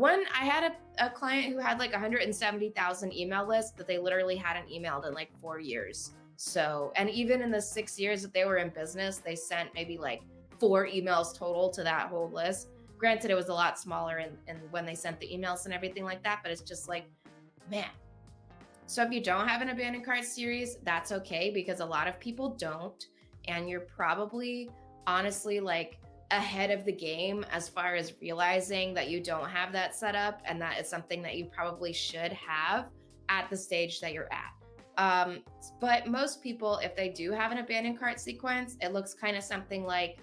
I had a client who had like 170,000 email lists that they literally hadn't emailed in like 4 years. So, and even in the 6 years that they were in business, they sent maybe like 4 emails total to that whole list. Granted, it was a lot smaller and when they sent the emails and everything like that, but it's just like, man. So if you don't have an abandoned cart series, that's okay, because a lot of people don't. And you're probably honestly like ahead of the game as far as realizing that you don't have that set up, and that is something that you probably should have at the stage that you're at. But most people, if they do have an abandoned cart sequence, it looks kind of something like,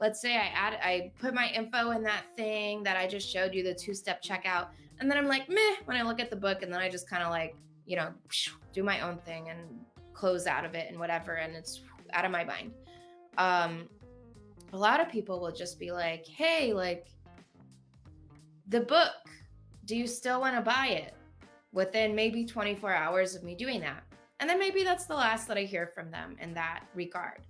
let's say I put my info in that thing that I just showed you, the 2-step checkout. And then I'm like, meh, when I look at the book, and then I just kind of like, do my own thing and close out of it and whatever. And it's out of my mind. A lot of people will just be like, hey, like the book, do you still want to buy it? Within maybe 24 hours of me doing that. And then maybe that's the last that I hear from them in that regard.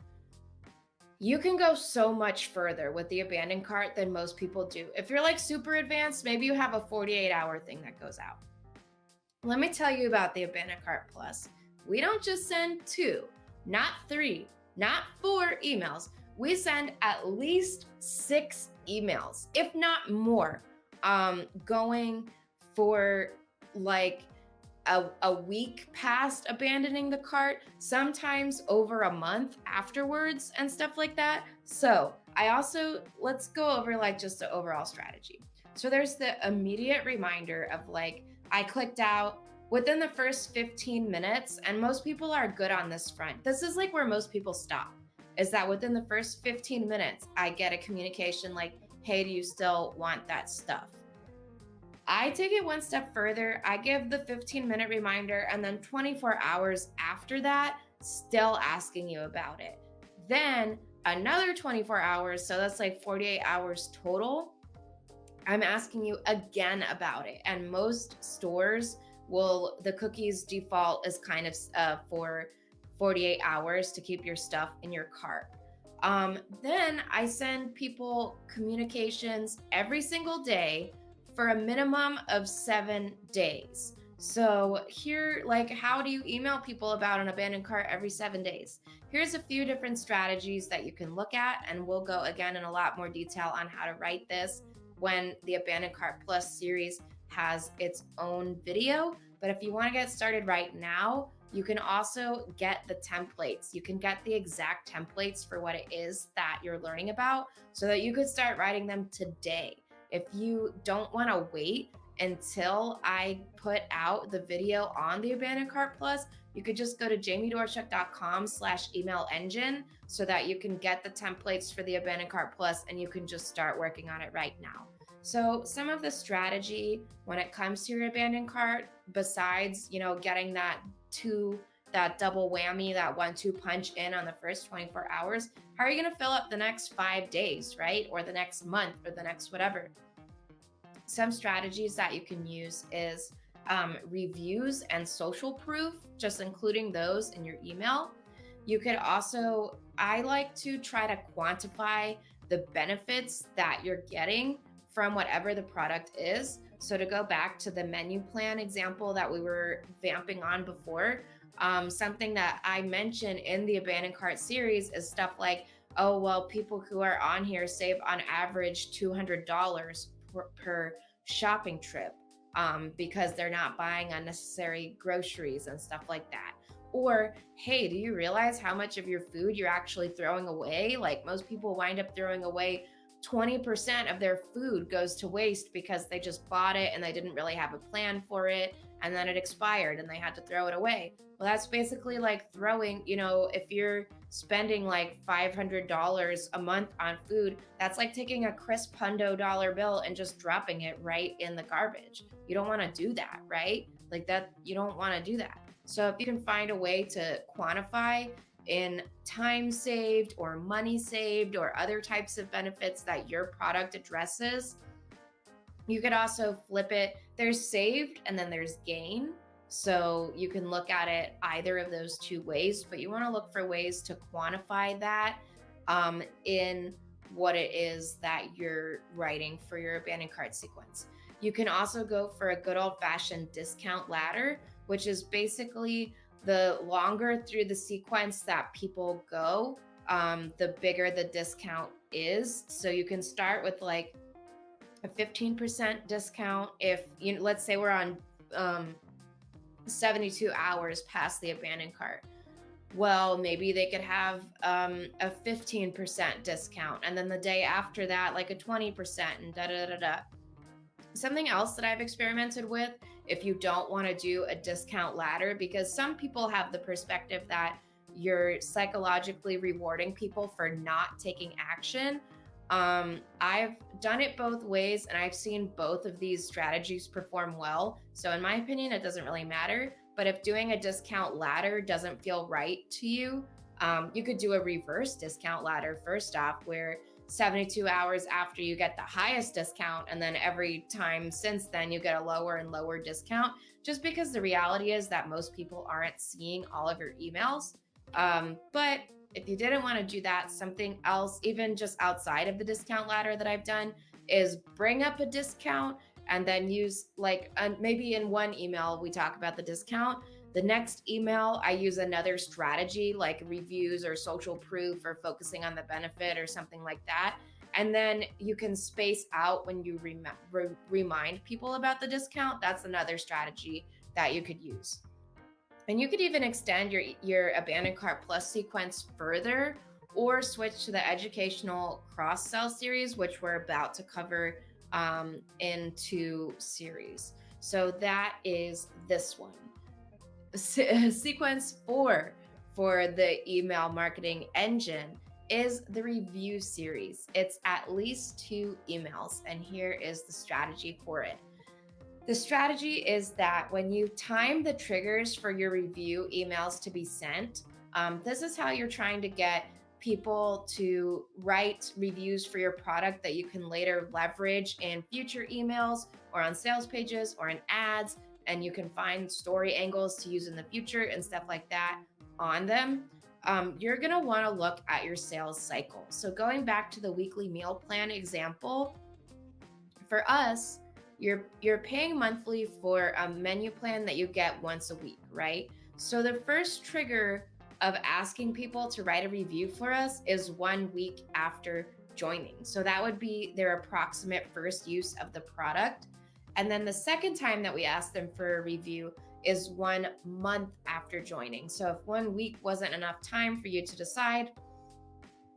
You can go so much further with the abandoned cart than most people do. If you're like super advanced, maybe you have a 48-hour thing that goes out. Let me tell you about the Abandoned Cart Plus. We don't just send 2, not 3, not 4 emails. We send at least 6 emails, if not more, going for like a week past abandoning the cart, sometimes over a month afterwards and stuff like that. So let's go over like just the overall strategy. So there's the immediate reminder of like, I clicked out within the first 15 minutes, and most people are good on this front. This is like where most people stop, is that within the first 15 minutes, I get a communication like, hey, do you still want that stuff? I take it one step further. I give the 15-minute reminder, and then 24 hours after that, still asking you about it. Then another 24 hours, so that's like 48 hours total, I'm asking you again about it. And most stores the cookies default is kind of for 48 hours to keep your stuff in your cart. Then I send people communications every single day for a minimum of 7 days. So here, like, how do you email people about an abandoned cart every 7 days? Here's a few different strategies that you can look at, and we'll go again in a lot more detail on how to write this when the Abandoned Cart Plus series has its own video. But if you want to get started right now, you can also get the templates. You can get the exact templates for what it is that you're learning about so that you could start writing them today. If you don't want to wait until I put out the video on the Abandoned Cart Plus, you could just go to jamiedoerschuck.com/email engine so that you can get the templates for the Abandoned Cart Plus, and you can just start working on it right now. So some of the strategy when it comes to your abandoned cart, besides, getting that double whammy, that 1-2 punch in on the first 24 hours, how are you going to fill up the next 5 days, right? Or the next month or the next whatever. Some strategies that you can use is reviews and social proof, just including those in your email. You could also, I like to try to quantify the benefits that you're getting from whatever the product is. So to go back to the menu plan example that we were vamping on before, something that I mentioned in the Abandoned Cart series is stuff like, oh, well, people who are on here save on average $200 per shopping trip because they're not buying unnecessary groceries and stuff like that. Or, hey, do you realize how much of your food you're actually throwing away? Like most people wind up throwing away 20% of their food goes to waste because they just bought it and they didn't really have a plan for it, and then it expired and they had to throw it away. Well, that's basically like throwing, if you're spending like $500 a month on food, that's like taking a crisp $100 bill and just dropping it right in the garbage. You don't want to do that, right? Like that, you don't want to do that. So if you can find a way to quantify in time saved or money saved or other types of benefits that your product addresses, you could also flip it. There's saved and then there's gain. So you can look at it either of those two ways, but you want to look for ways to quantify that in what it is that you're writing for your abandoned cart sequence. You can also go for a good old-fashioned discount ladder, which is basically the longer through the sequence that people go, the bigger the discount is. So you can start with like a 15% discount if, let's say we're on 72 hours past the abandoned cart. Well, maybe they could have a 15% discount, and then the day after that, like a 20%, and da da da da. Something else that I've experimented with, if you don't want to do a discount ladder, because some people have the perspective that you're psychologically rewarding people for not taking action. I've done it both ways, and I've seen both of these strategies perform well. So in my opinion, it doesn't really matter. But if doing a discount ladder doesn't feel right to you, you could do a reverse discount ladder first off, where 72 hours after you get the highest discount, and then every time since then you get a lower and lower discount, just because the reality is that most people aren't seeing all of your emails. But if you didn't want to do that, something else, even just outside of the discount ladder that I've done, is bring up a discount and then use maybe in one email we talk about the discount. The next email, I use another strategy like reviews or social proof or focusing on the benefit or something like that. And then you can space out when you remind people about the discount. That's another strategy that you could use. And you could even extend your abandoned cart plus sequence further, or switch to the educational cross-sell series, which we're about to cover in 2 series. So that is this one. Sequence 4 for the email marketing engine is the review series. It's at least 2 emails, and here is the strategy for it. The strategy is that when you time the triggers for your review emails to be sent, this is how you're trying to get people to write reviews for your product that you can later leverage in future emails or on sales pages or in ads. And you can find story angles to use in the future and stuff like that on them. You're gonna wanna look at your sales cycle. So going back to the weekly meal plan example, for us, you're paying monthly for a menu plan that you get once a week, right? So the first trigger of asking people to write a review for us is 1 week after joining. So that would be their approximate first use of the product. And then the second time that we ask them for a review is 1 month after joining. So if 1 week wasn't enough time for you to decide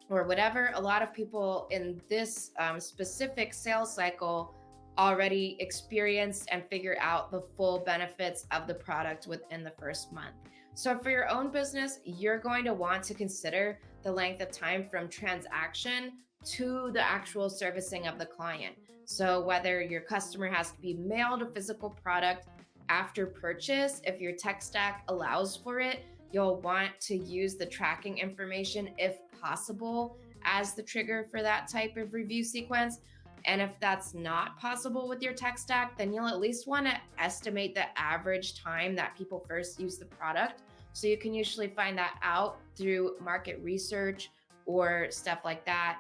or whatever, a lot of people in this specific sales cycle already experienced and figured out the full benefits of the product within the first month. So for your own business, you're going to want to consider the length of time from transaction to the actual servicing of the client. So whether your customer has to be mailed a physical product after purchase, if your tech stack allows for it, you'll want to use the tracking information if possible as the trigger for that type of review sequence. And if that's not possible with your tech stack, then you'll at least want to estimate the average time that people first use the product. So you can usually find that out through market research or stuff like that.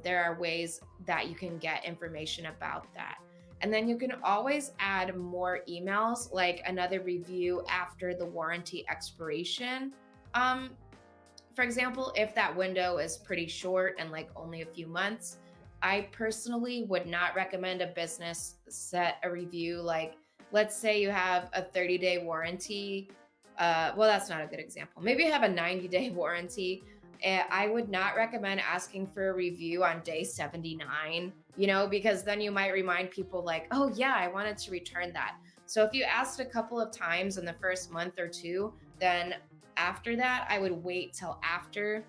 There are ways that you can get information about that. And then you can always add more emails, like another review after the warranty expiration. For example, if that window is pretty short and like only a few months, I personally would not recommend a business set a review. Like, let's say you have a 30-day warranty. Well, that's not a good example. Maybe you have a 90-day warranty I would not recommend asking for a review on day 79, because then you might remind people like, oh yeah, I wanted to return that. So if you asked a couple of times in the first month or two, then after that, I would wait till after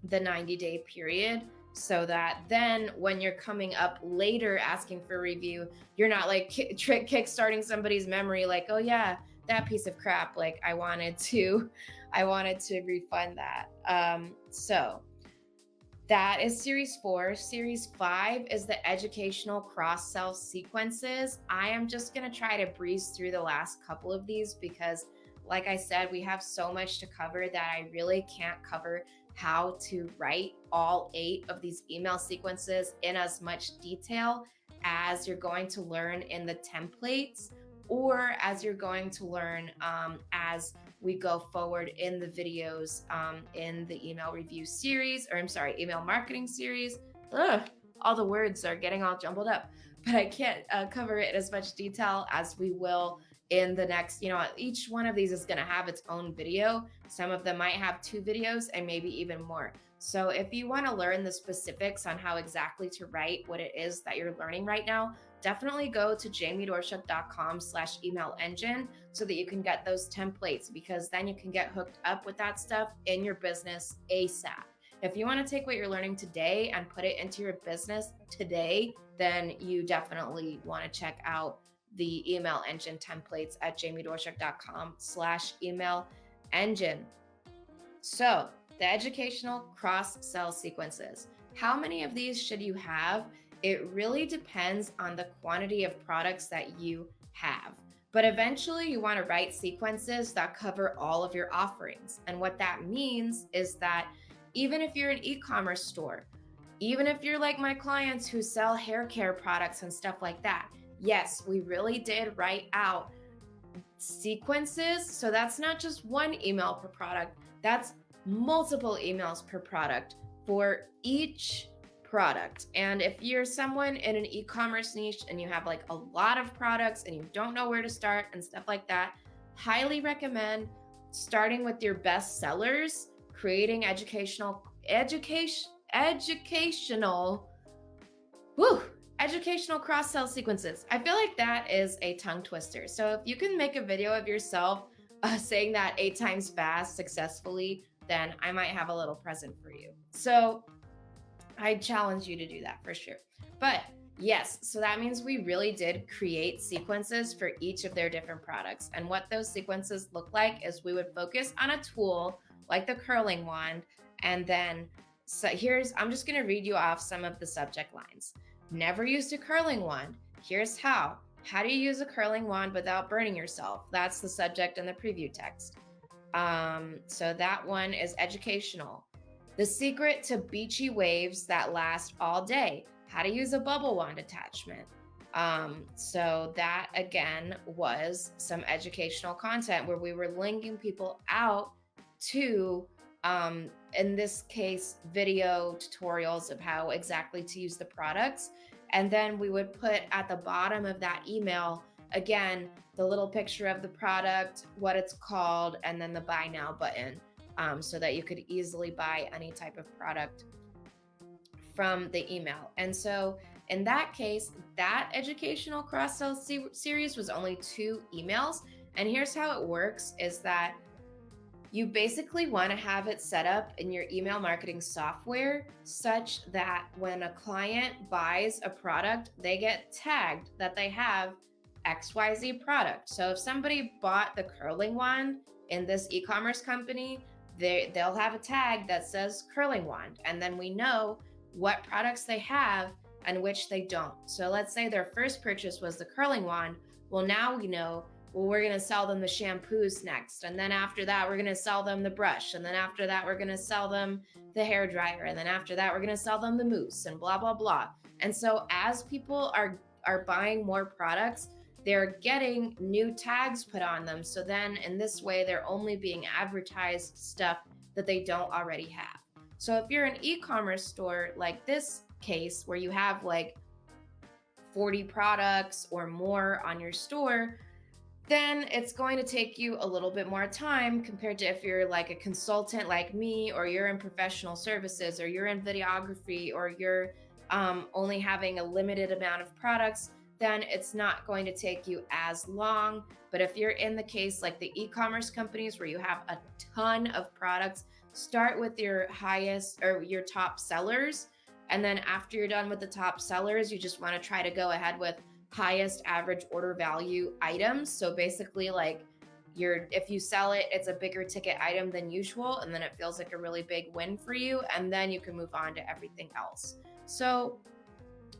the 90-day period, so that then when you're coming up later asking for a review, you're not like kickstarting somebody's memory like, oh yeah, that piece of crap, like I wanted to refund that. So that is series 4. Series 5 is the educational cross-sell sequences. I am just going to try to breeze through the last couple of these because, like I said, we have so much to cover that I really can't cover how to write all 8 of these email sequences in as much detail as you're going to learn in the templates, or as you're going to learn as we go forward in the videos in the email review series, or I'm sorry, email marketing series. All the words are getting all jumbled up, but I can't cover it in as much detail as we will in the next, each one of these is going to have its own video. Some of them might have 2 videos and maybe even more. So if you want to learn the specifics on how exactly to write what it is that you're learning right now, definitely go to jamiedoerschuck.com/email engine so that you can get those templates, because then you can get hooked up with that stuff in your business ASAP. If you want to take what you're learning today and put it into your business today, then you definitely want to check out the email engine templates at jamiedoerschuck.com/email engine. So the educational cross-sell sequences. How many of these should you have? It really depends on the quantity of products that you have. But eventually you want to write sequences that cover all of your offerings. And what that means is that even if you're an e-commerce store, even if you're like my clients who sell hair care products and stuff like that, yes, we really did write out sequences. So that's not just one email per product, that's multiple emails per product for each product. And if you're someone in an e-commerce niche and you have like a lot of products and you don't know where to start and stuff like that, highly recommend starting with your best sellers, creating educational cross-sell sequences. I feel like that is a tongue twister. So if you can make a video of yourself saying that 8 times fast successfully, then I might have a little present for you. So I challenge you to do that for sure. But yes, so that means we really did create sequences for each of their different products. And what those sequences look like is we would focus on a tool like the curling wand. And then, I'm just going to read you off some of the subject lines. Never used a curling wand. Here's how. How do you use a curling wand without burning yourself? That's the subject in the preview text. So that one is educational. The secret to beachy waves that last all day. How to use a bubble wand attachment. So that again was some educational content where we were linking people out to, in this case, video tutorials of how exactly to use the products. And then we would put at the bottom of that email, again, the little picture of the product, what it's called, and then the buy now button, so that you could easily buy any type of product from the email. And so in that case, that educational cross-sell series was only 2 emails. And here's how it works is that you basically want to have it set up in your email marketing software such that when a client buys a product, they get tagged that they have XYZ product. So if somebody bought the curling wand in this e-commerce company, they'll have a tag that says curling wand. And then we know what products they have and which they don't. So let's say their first purchase was the curling wand. Well, now we know, we're going to sell them the shampoos next. And then after that, we're going to sell them the brush. And then after that, we're going to sell them the hair dryer. And then after that, we're going to sell them the mousse and blah, blah, blah. And so as people are buying more products, they're getting new tags put on them. So then in this way, they're only being advertised stuff that they don't already have. So if you're an e-commerce store like this case where you have like 40 products or more on your store, then it's going to take you a little bit more time compared to if you're like a consultant like me, or you're in professional services, or you're in videography, or you're only having a limited amount of products. Then it's not going to take you as long. But if you're in the case like the e-commerce companies where you have a ton of products, start with your highest or your top sellers. And then after you're done with the top sellers, you just want to try to go ahead with highest average order value items. So basically, like, if you sell it, it's a bigger ticket item than usual, and then it feels like a really big win for you, and then you can move on to everything else. So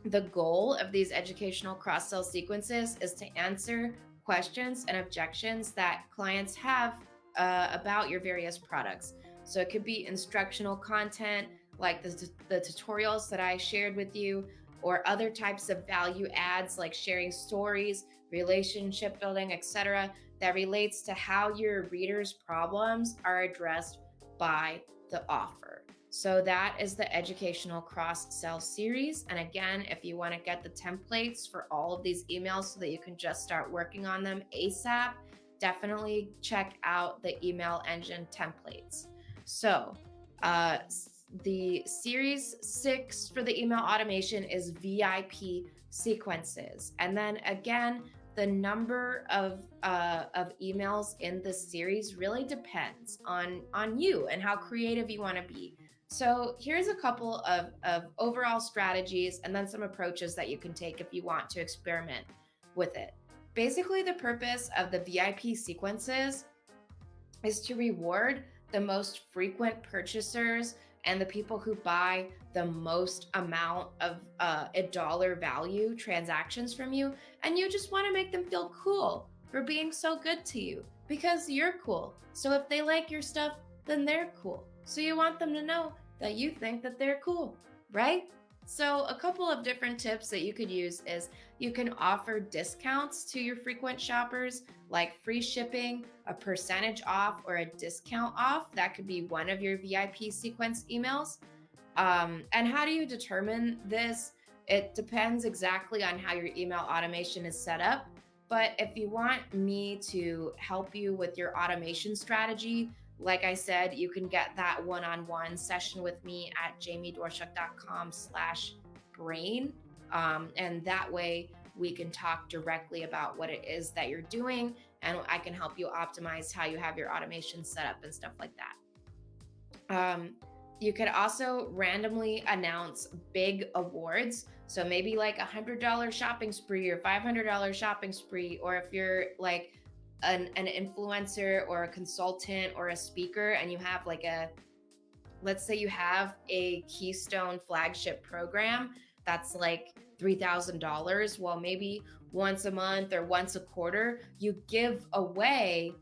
the goal of these educational cross-sell sequences is to answer questions and objections that clients have about your various products. So it could be instructional content like the tutorials that I shared with you, or other types of value adds like sharing stories, relationship building, etc., that relates to how your readers' problems are addressed by the offer. So that is the educational cross-sell series. And again, if you want to get the templates for all of these emails so that you can just start working on them ASAP, definitely check out the email engine templates. So the series 6 for the email automation is VIP sequences. And then again, the number of emails in this series really depends on you and how creative you want to be. So here's a couple of overall strategies and then some approaches that you can take if you want to experiment with it. Basically, the purpose of the VIP sequences is to reward the most frequent purchasers and the people who buy the most amount of a dollar value transactions from you. And you just want to make them feel cool for being so good to you because you're cool. So if they like your stuff, then they're cool. So you want them to know that you think that they're cool, right? So a couple of different tips that you could use is you can offer discounts to your frequent shoppers, like free shipping, a percentage off, or a discount off. That could be one of your VIP sequence emails. And how do you determine this? It depends exactly on how your email automation is set up. But if you want me to help you with your automation strategy, like I said, you can get that one-on-one session with me at jamiedoerschuck.com/brain. And that way we can talk directly about what it is that you're doing, and I can help you optimize how you have your automation set up and stuff like that. You could also randomly announce big awards. So maybe like $100 shopping spree or $500 shopping spree, or if you're like an influencer or a consultant or a speaker and you have like let's say you have a Keystone flagship program that's like $3,000. Well, maybe once a month or once a quarter, you give away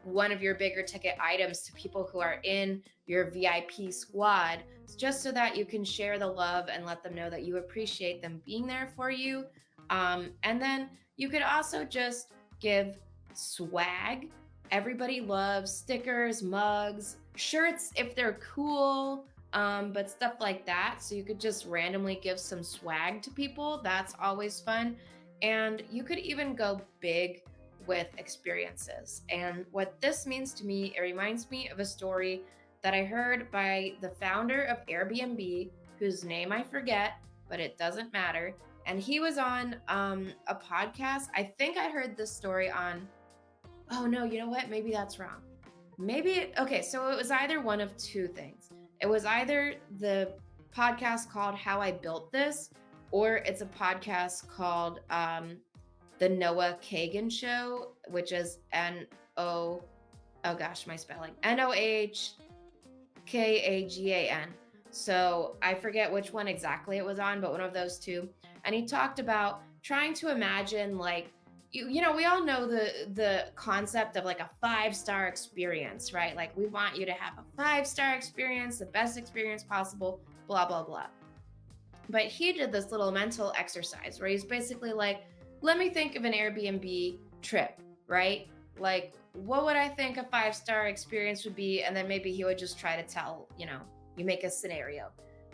one of your bigger ticket items to people who are in your VIP squad, just so that you can share the love and let them know that you appreciate them being there for you. And then you could also just give swag. Everybody loves stickers, mugs, shirts if they're cool, but stuff like that. So you could just randomly give some swag to people. That's always fun. And you could even go big with experiences. And what this means to me, it reminds me of a story that I heard by the founder of Airbnb, whose name I forget, but it doesn't matter. And he was on a podcast. I think I heard this story on, oh no, you know what? Maybe that's wrong. Okay, so it was either one of two things. It was either the podcast called How I Built This, or it's a podcast called The Noah Kagan Show, which is Noahkagan. So I forget which one exactly it was on, but one of those two. And he talked about trying to imagine, like, you know, we all know the concept of like a 5-star experience, right? Like, we want you to have a 5-star experience, the best experience possible, blah, blah, blah. But he did this little mental exercise where he's basically like, let me think of an Airbnb trip, right? Like, what would I think a 5-star experience would be? And then maybe he would just try to tell, you know, you make a scenario.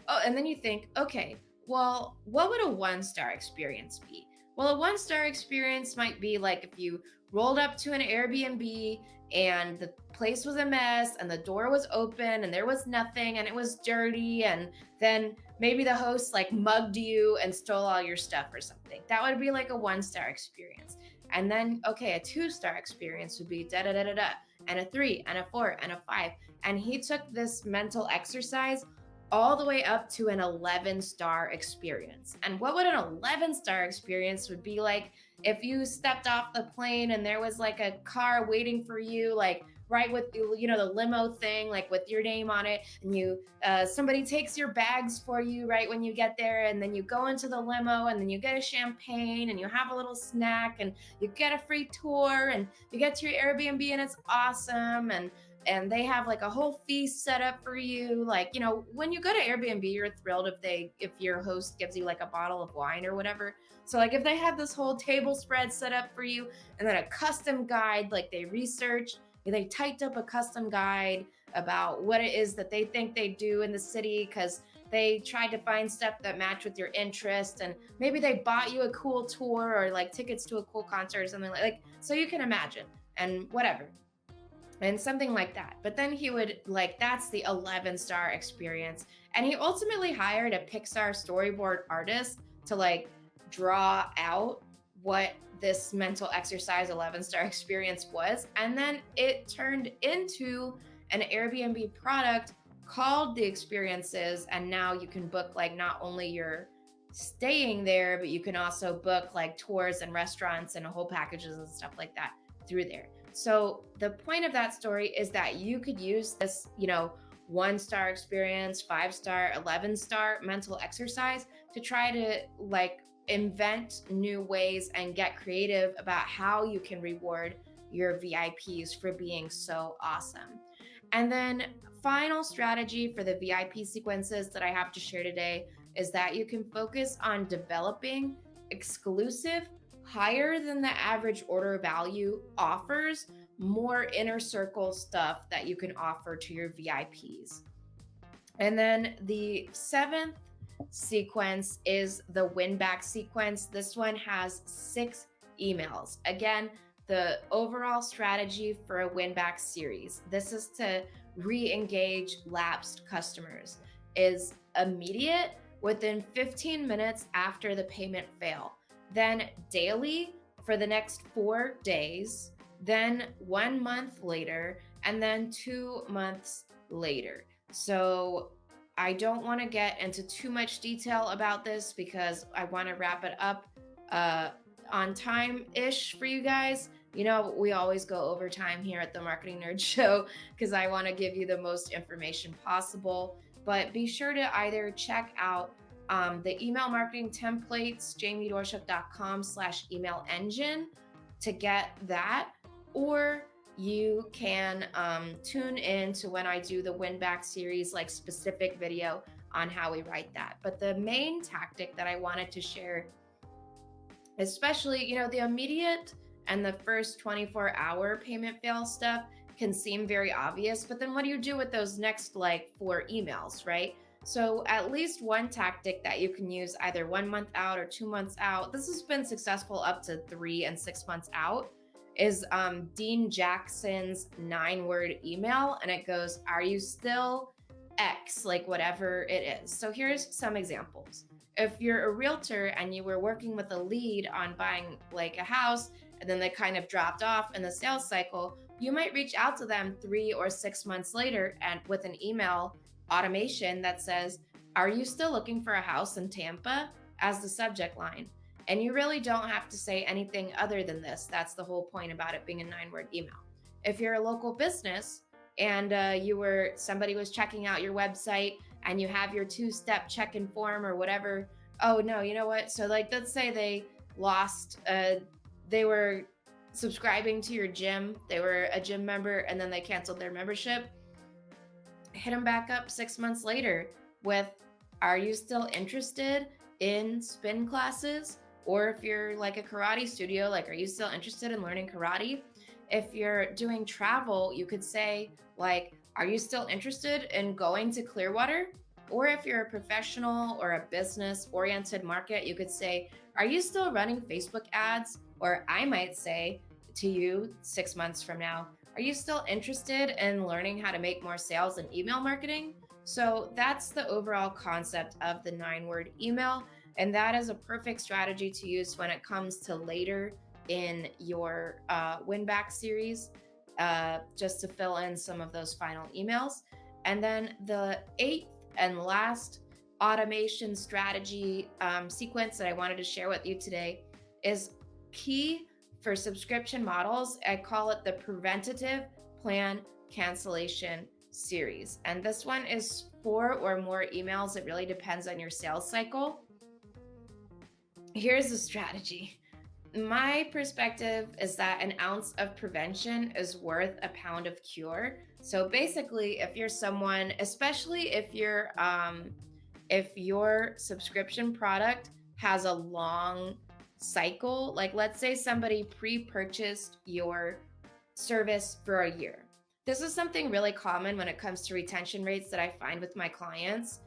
Oh, and then you think, okay, well, what would a 1-star experience be? Well, a one-star experience might be like if you rolled up to an Airbnb and the place was a mess and the door was open and there was nothing and it was dirty, and then maybe the host like mugged you and stole all your stuff or something. That would be like a one-star experience. And then, okay, a two-star experience would be da da da da da, and a 3 and a 4 and a 5. And he took this mental exercise all the way up to an 11-star experience. And what would an 11-star experience would be like if you stepped off the plane and there was like a car waiting for you, like right with the limo thing, like with your name on it, and you somebody takes your bags for you right when you get there, and then you go into the limo and then you get a champagne and you have a little snack and you get a free tour and you get to your Airbnb and it's awesome, and they have like a whole feast set up for you. Like, when you go to Airbnb, you're thrilled if your host gives you like a bottle of wine or whatever. So like if they had this whole table spread set up for you, and then a custom guide, like they typed up a custom guide about what it is that they think they do in the city, because they tried to find stuff that match with your interest, and maybe they bought you a cool tour or like tickets to a cool concert or something like so you can imagine, and whatever, and something like that. But then he would that's the 11-star experience. And he ultimately hired a Pixar storyboard artist to like draw out what this mental exercise 11-star experience was. And then it turned into an Airbnb product called the Experiences. And now you can book like not only your staying there, but you can also book like tours and restaurants and whole packages and stuff like that through there. So the point of that story is that you could use this, 1-star experience, 5-star, 11-star mental exercise to try to like invent new ways and get creative about how you can reward your VIPs for being so awesome. And then final strategy for the VIP sequences that I have to share today is that you can focus on developing exclusive, higher than the average order value offers, more inner circle stuff that you can offer to your VIPs. And then the 7th sequence is the win back sequence. This one has 6 emails. Again, the overall strategy for a win back series, this is to re-engage lapsed customers, is immediate within 15 minutes after the payment fail, then daily for the next 4 days, then 1 month later, and then 2 months later. So I don't want to get into too much detail about this because I want to wrap it up on time-ish for you guys. We always go over time here at the Marketing Nerd Show because I want to give you the most information possible. But be sure to either check out the email marketing templates, jamiedoerschuck.com/email engine to get that, or you can tune in to when I do the win back series, like specific video on how we write that. But the main tactic that I wanted to share, especially, the immediate and the first 24-hour payment fail stuff can seem very obvious, but then what do you do with those next 4 emails, right? So at least one tactic that you can use either 1 month out or 2 months out, this has been successful up to 3 and 6 months out, is Dean Jackson's 9-word email. And it goes, "Are you still X?" Like whatever it is. So here's some examples. If you're a realtor and you were working with a lead on buying like a house, and then they kind of dropped off in the sales cycle, you might reach out to them 3 or 6 months later and with an email automation that says, "Are you still looking for a house in Tampa?" as the subject line. And you really don't have to say anything other than this. That's the whole point about it being a 9-word email. If you're a local business and somebody was checking out your website and you have your 2-step check-in form or whatever. Oh no, you know what? So let's say they were subscribing to your gym. They were a gym member and then they canceled their membership. Hit them back up 6 months later with, "Are you still interested in spin classes?" Or if you're like a karate studio, "Are you still interested in learning karate?" If you're doing travel, you could say "Are you still interested in going to Clearwater?" Or if you're a professional or a business oriented market, you could say, are you still running Facebook ads? Or I might say to you 6 months from now, are you still interested in learning how to make more sales in email marketing? So that's the overall concept of the 9-word email. And that is a perfect strategy to use when it comes to later in your win back series, just to fill in some of those final emails. And then the 8th and last automation strategy sequence that I wanted to share with you today is key for subscription models. I call it the preventative plan cancellation series. And this one is 4 or more emails. It really depends on your sales cycle. Here's the strategy. My perspective is that an ounce of prevention is worth a pound of cure. So basically, if you're someone, especially if your subscription product has a long cycle, like let's say somebody pre-purchased your service for a year. This is something really common when it comes to retention rates that I find with my clients.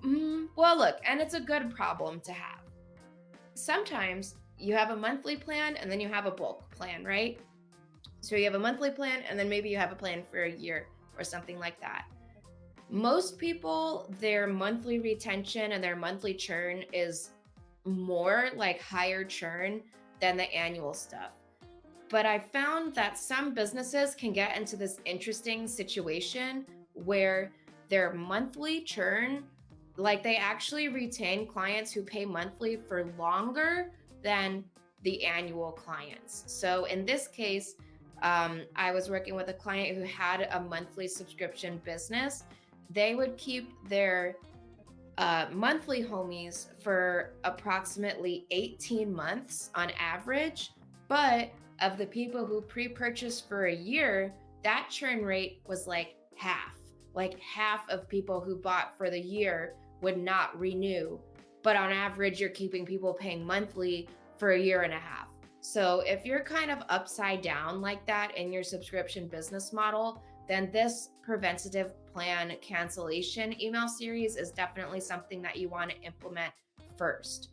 Well, look, and it's a good problem to have. Sometimes you have a monthly plan and then you have a bulk plan, right? So you have a monthly plan and then maybe you have a plan for a year or something like that. Most people, their monthly retention and their monthly churn is more like higher churn than the annual stuff. But I found that some businesses can get into this interesting situation where their monthly churn, like they actually retain clients who pay monthly for longer than the annual clients. So in this case, I was working with a client who had a monthly subscription business. They would keep their monthly homies for approximately 18 months on average, but of the people who pre-purchased for a year, that churn rate was like half. Like half of people who bought for the year would not renew, but on average, you're keeping people paying monthly for a year and a half. So if you're kind of upside down like that in your subscription business model, then this preventative plan cancellation email series is definitely something that you want to implement first.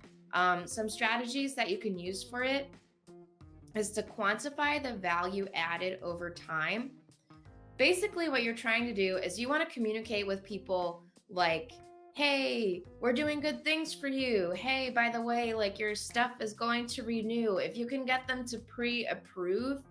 Some strategies that you can use for it is to quantify the value added over time. Basically, what you're trying to do is you want to communicate with people like, hey, we're doing good things for you. Hey, by the way, like your stuff is going to renew. If you can get them to pre-approve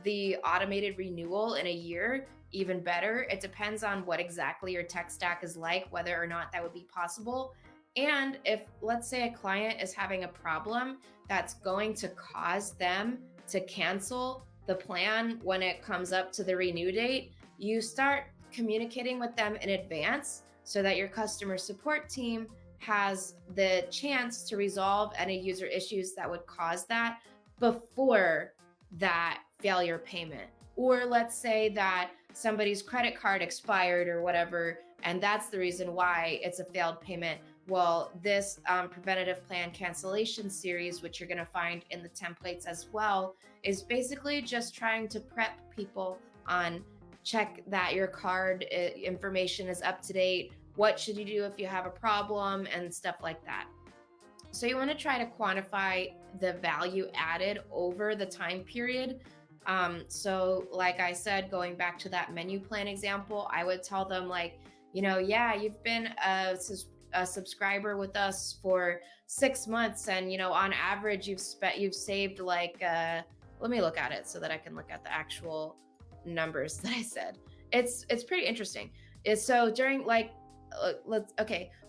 the automated renewal in a year, even better. It depends on what exactly your tech stack is like, whether or not that would be possible. And if, let's say, a client is having a problem that's going to cause them to cancel the plan when it comes up to the renew date, you start communicating with them in advance so that your customer support team has the chance to resolve any user issues that would cause that before that failure payment. Or let's say that somebody's credit card expired or whatever, and that's the reason why it's a failed payment. Well, this preventative plan cancellation series, which you're going to find in the templates as well, is basically just trying to prep people on check that your card information is up to date. What should you do if you have a problem and stuff like that. So you want to try to quantify the value added over the time period. So like I said, going back to that menu plan example, I would tell them like, yeah, you've been a subscriber with us for 6 months, and on average you've saved like let me look at it so that I can look at the actual numbers that I said. It's pretty interesting. So during like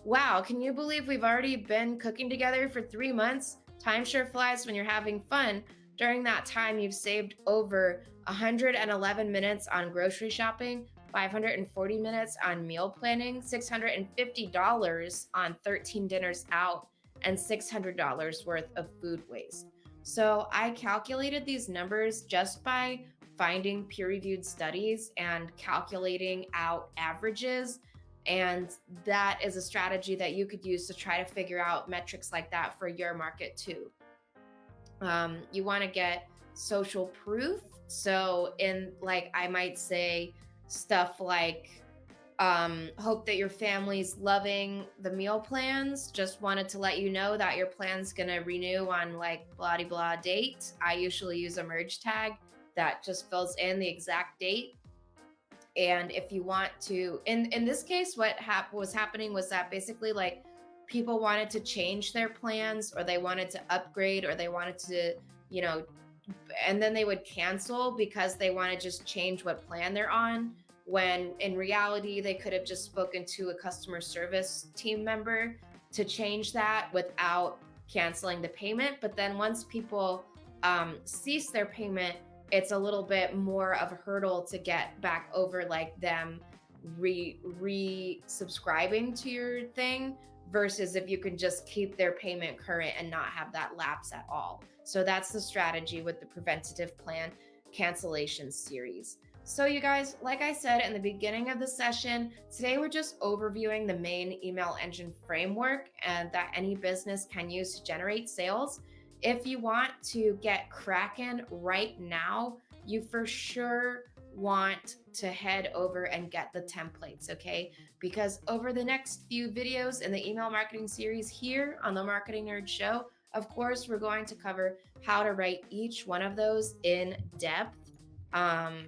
wow, can you believe we've already been cooking together for 3 months? Time sure flies when you're having fun. During that time, you've saved over 111 minutes on grocery shopping, 540 minutes on meal planning, $650 on 13 dinners out, and $600 worth of food waste. So I calculated these numbers just by finding peer-reviewed studies and calculating out averages. And that is a strategy that you could use to try to figure out metrics like that for your market too. You want to get social proof. So in like, I might say stuff like, Hope that your family's loving the meal plans. Just wanted to let you know that your plan's gonna renew on like blah blah date. I usually use a merge tag that just fills in the exact date. And if you want to, in this case, what was happening was that basically like people wanted to change their plans, or they wanted to upgrade, or they wanted to, you know, and then they would cancel because they want to just change what plan they're on, when in reality they could have just spoken to a customer service team member to change that without canceling the payment. But then once people cease their payment, it's a little bit more of a hurdle to get back over like them re-subscribing to your thing, versus if you can just keep their payment current and not have that lapse at all. So that's the strategy with the preventative plan cancellation series. So you guys, like I said in the beginning of the session, today we're just overviewing the main email engine framework and that any business can use to generate sales. If you want to get cracking right now, you for sure want to head over and get the templates, okay? Because over the next few videos in the email marketing series here on the Marketing Nerd Show, of course, we're going to cover how to write each one of those in depth. But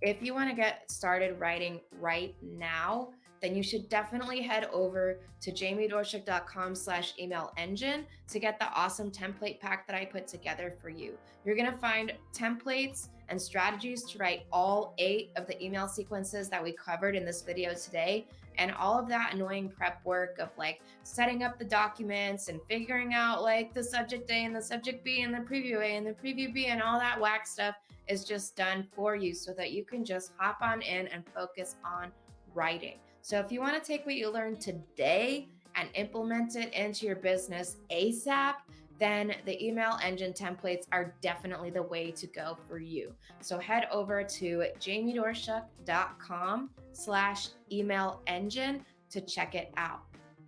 if you want to get started writing right now, then you should definitely head over to jamiedoerschuck.com/email engine to get the awesome template pack that I put together for you. You're going to find templates and strategies to write all 8 of the email sequences that we covered in this video today, and all of that annoying prep work of like setting up the documents and figuring out like the subject A and the subject B and the preview A and the preview B and all that whack stuff is just done for you so that you can just hop on in and focus on writing. So if you want to take what you learned today and implement it into your business ASAP, then the email engine templates are definitely the way to go for you. So head over to jamiedoerschuck.com/email engine to check it out.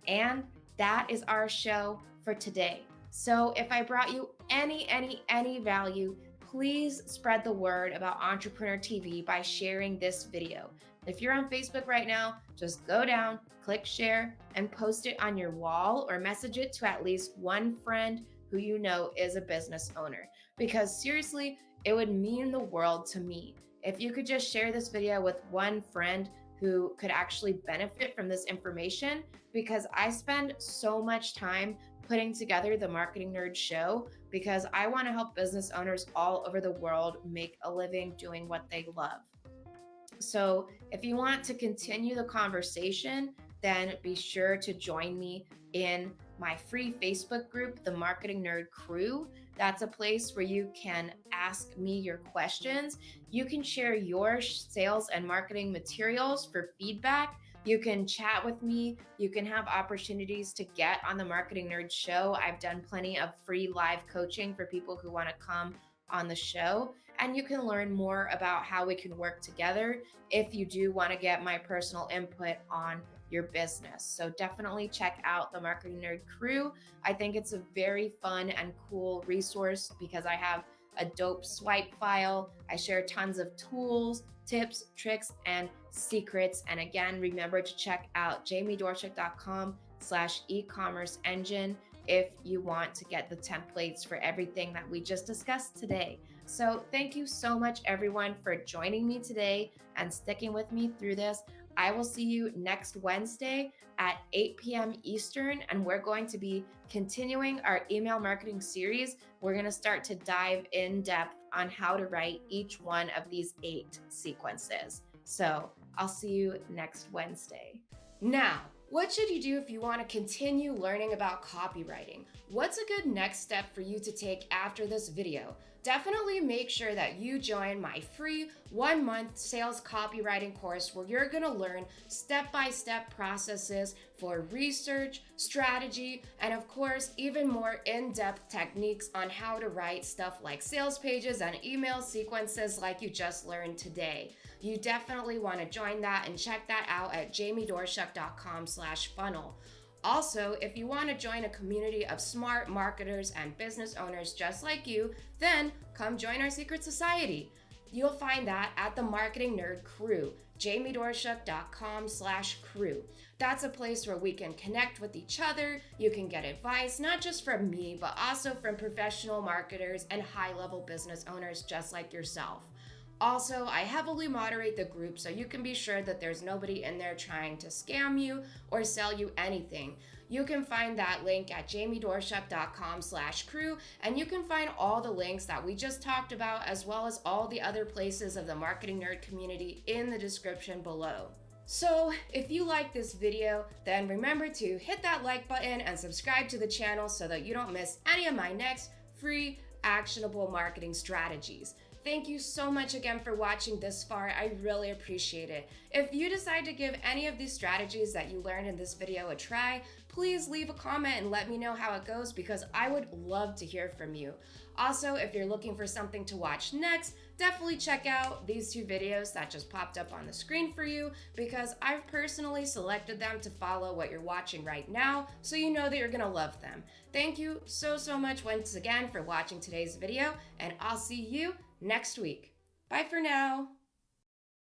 And that is our show for today. So if I brought you any value, please spread the word about Entrepreneur TV by sharing this video. If you're on Facebook right now, just go down, click share, and post it on your wall or message it to at least one friend who you know is a business owner. Because seriously, it would mean the world to me if you could just share this video with one friend who could actually benefit from this information, because I spend so much time putting together the Marketing Nerd Show because I want to help business owners all over the world make a living doing what they love. So if you want to continue the conversation, then be sure to join me in my free Facebook group, the Marketing Nerd Crew. That's a place where you can ask me your questions. You can share your sales and marketing materials for feedback. You can chat with me. You can have opportunities to get on the Marketing Nerd Show. I've done plenty of free live coaching for people who want to come on the show. And you can learn more about how we can work together if you do want to get my personal input on your business. So definitely check out the Marketing Nerd Crew. I think it's a very fun and cool resource because I have a dope swipe file. I share tons of tools, tips, tricks, and secrets. And again, remember to check out jamiedoerschuck.com/e-commerce engine if you want to get the templates for everything that we just discussed today. So thank you so much, everyone, for joining me today and sticking with me through this. I will see you next Wednesday at 8 p.m. Eastern, and we're going to be continuing our email marketing series. We're going to start to dive in depth on how to write each one of these 8 sequences. So I'll see you next Wednesday. Now, what should you do if you want to continue learning about copywriting? What's a good next step for you to take after this video? Definitely make sure that you join my free 1-month sales copywriting course where you're going to learn step-by-step processes for research, strategy, and of course, even more in-depth techniques on how to write stuff like sales pages and email sequences like you just learned today. You definitely want to join that and check that out at jamiedoerschuck.com/funnel. Also, if you want to join a community of smart marketers and business owners just like you, then come join our secret society. You'll find that at the Marketing Nerd Crew, jamiedoerschuck.com/crew. That's a place where we can connect with each other. You can get advice, not just from me, but also from professional marketers and high-level business owners just like yourself. Also, I heavily moderate the group so you can be sure that there's nobody in there trying to scam you or sell you anything. You can find that link at jamiedoerschuck.com/crew, and you can find all the links that we just talked about, as well as all the other places of the Marketing Nerd community in the description below. So if you like this video, then remember to hit that like button and subscribe to the channel so that you don't miss any of my next free actionable marketing strategies. Thank you so much again for watching this far. I really appreciate it. If you decide to give any of these strategies that you learned in this video a try, please leave a comment and let me know how it goes, because I would love to hear from you. Also, if you're looking for something to watch next, definitely check out these two videos that just popped up on the screen for you, because I've personally selected them to follow what you're watching right now, so you know that you're gonna love them. Thank you so much once again for watching today's video, and I'll see you next week. Bye for now.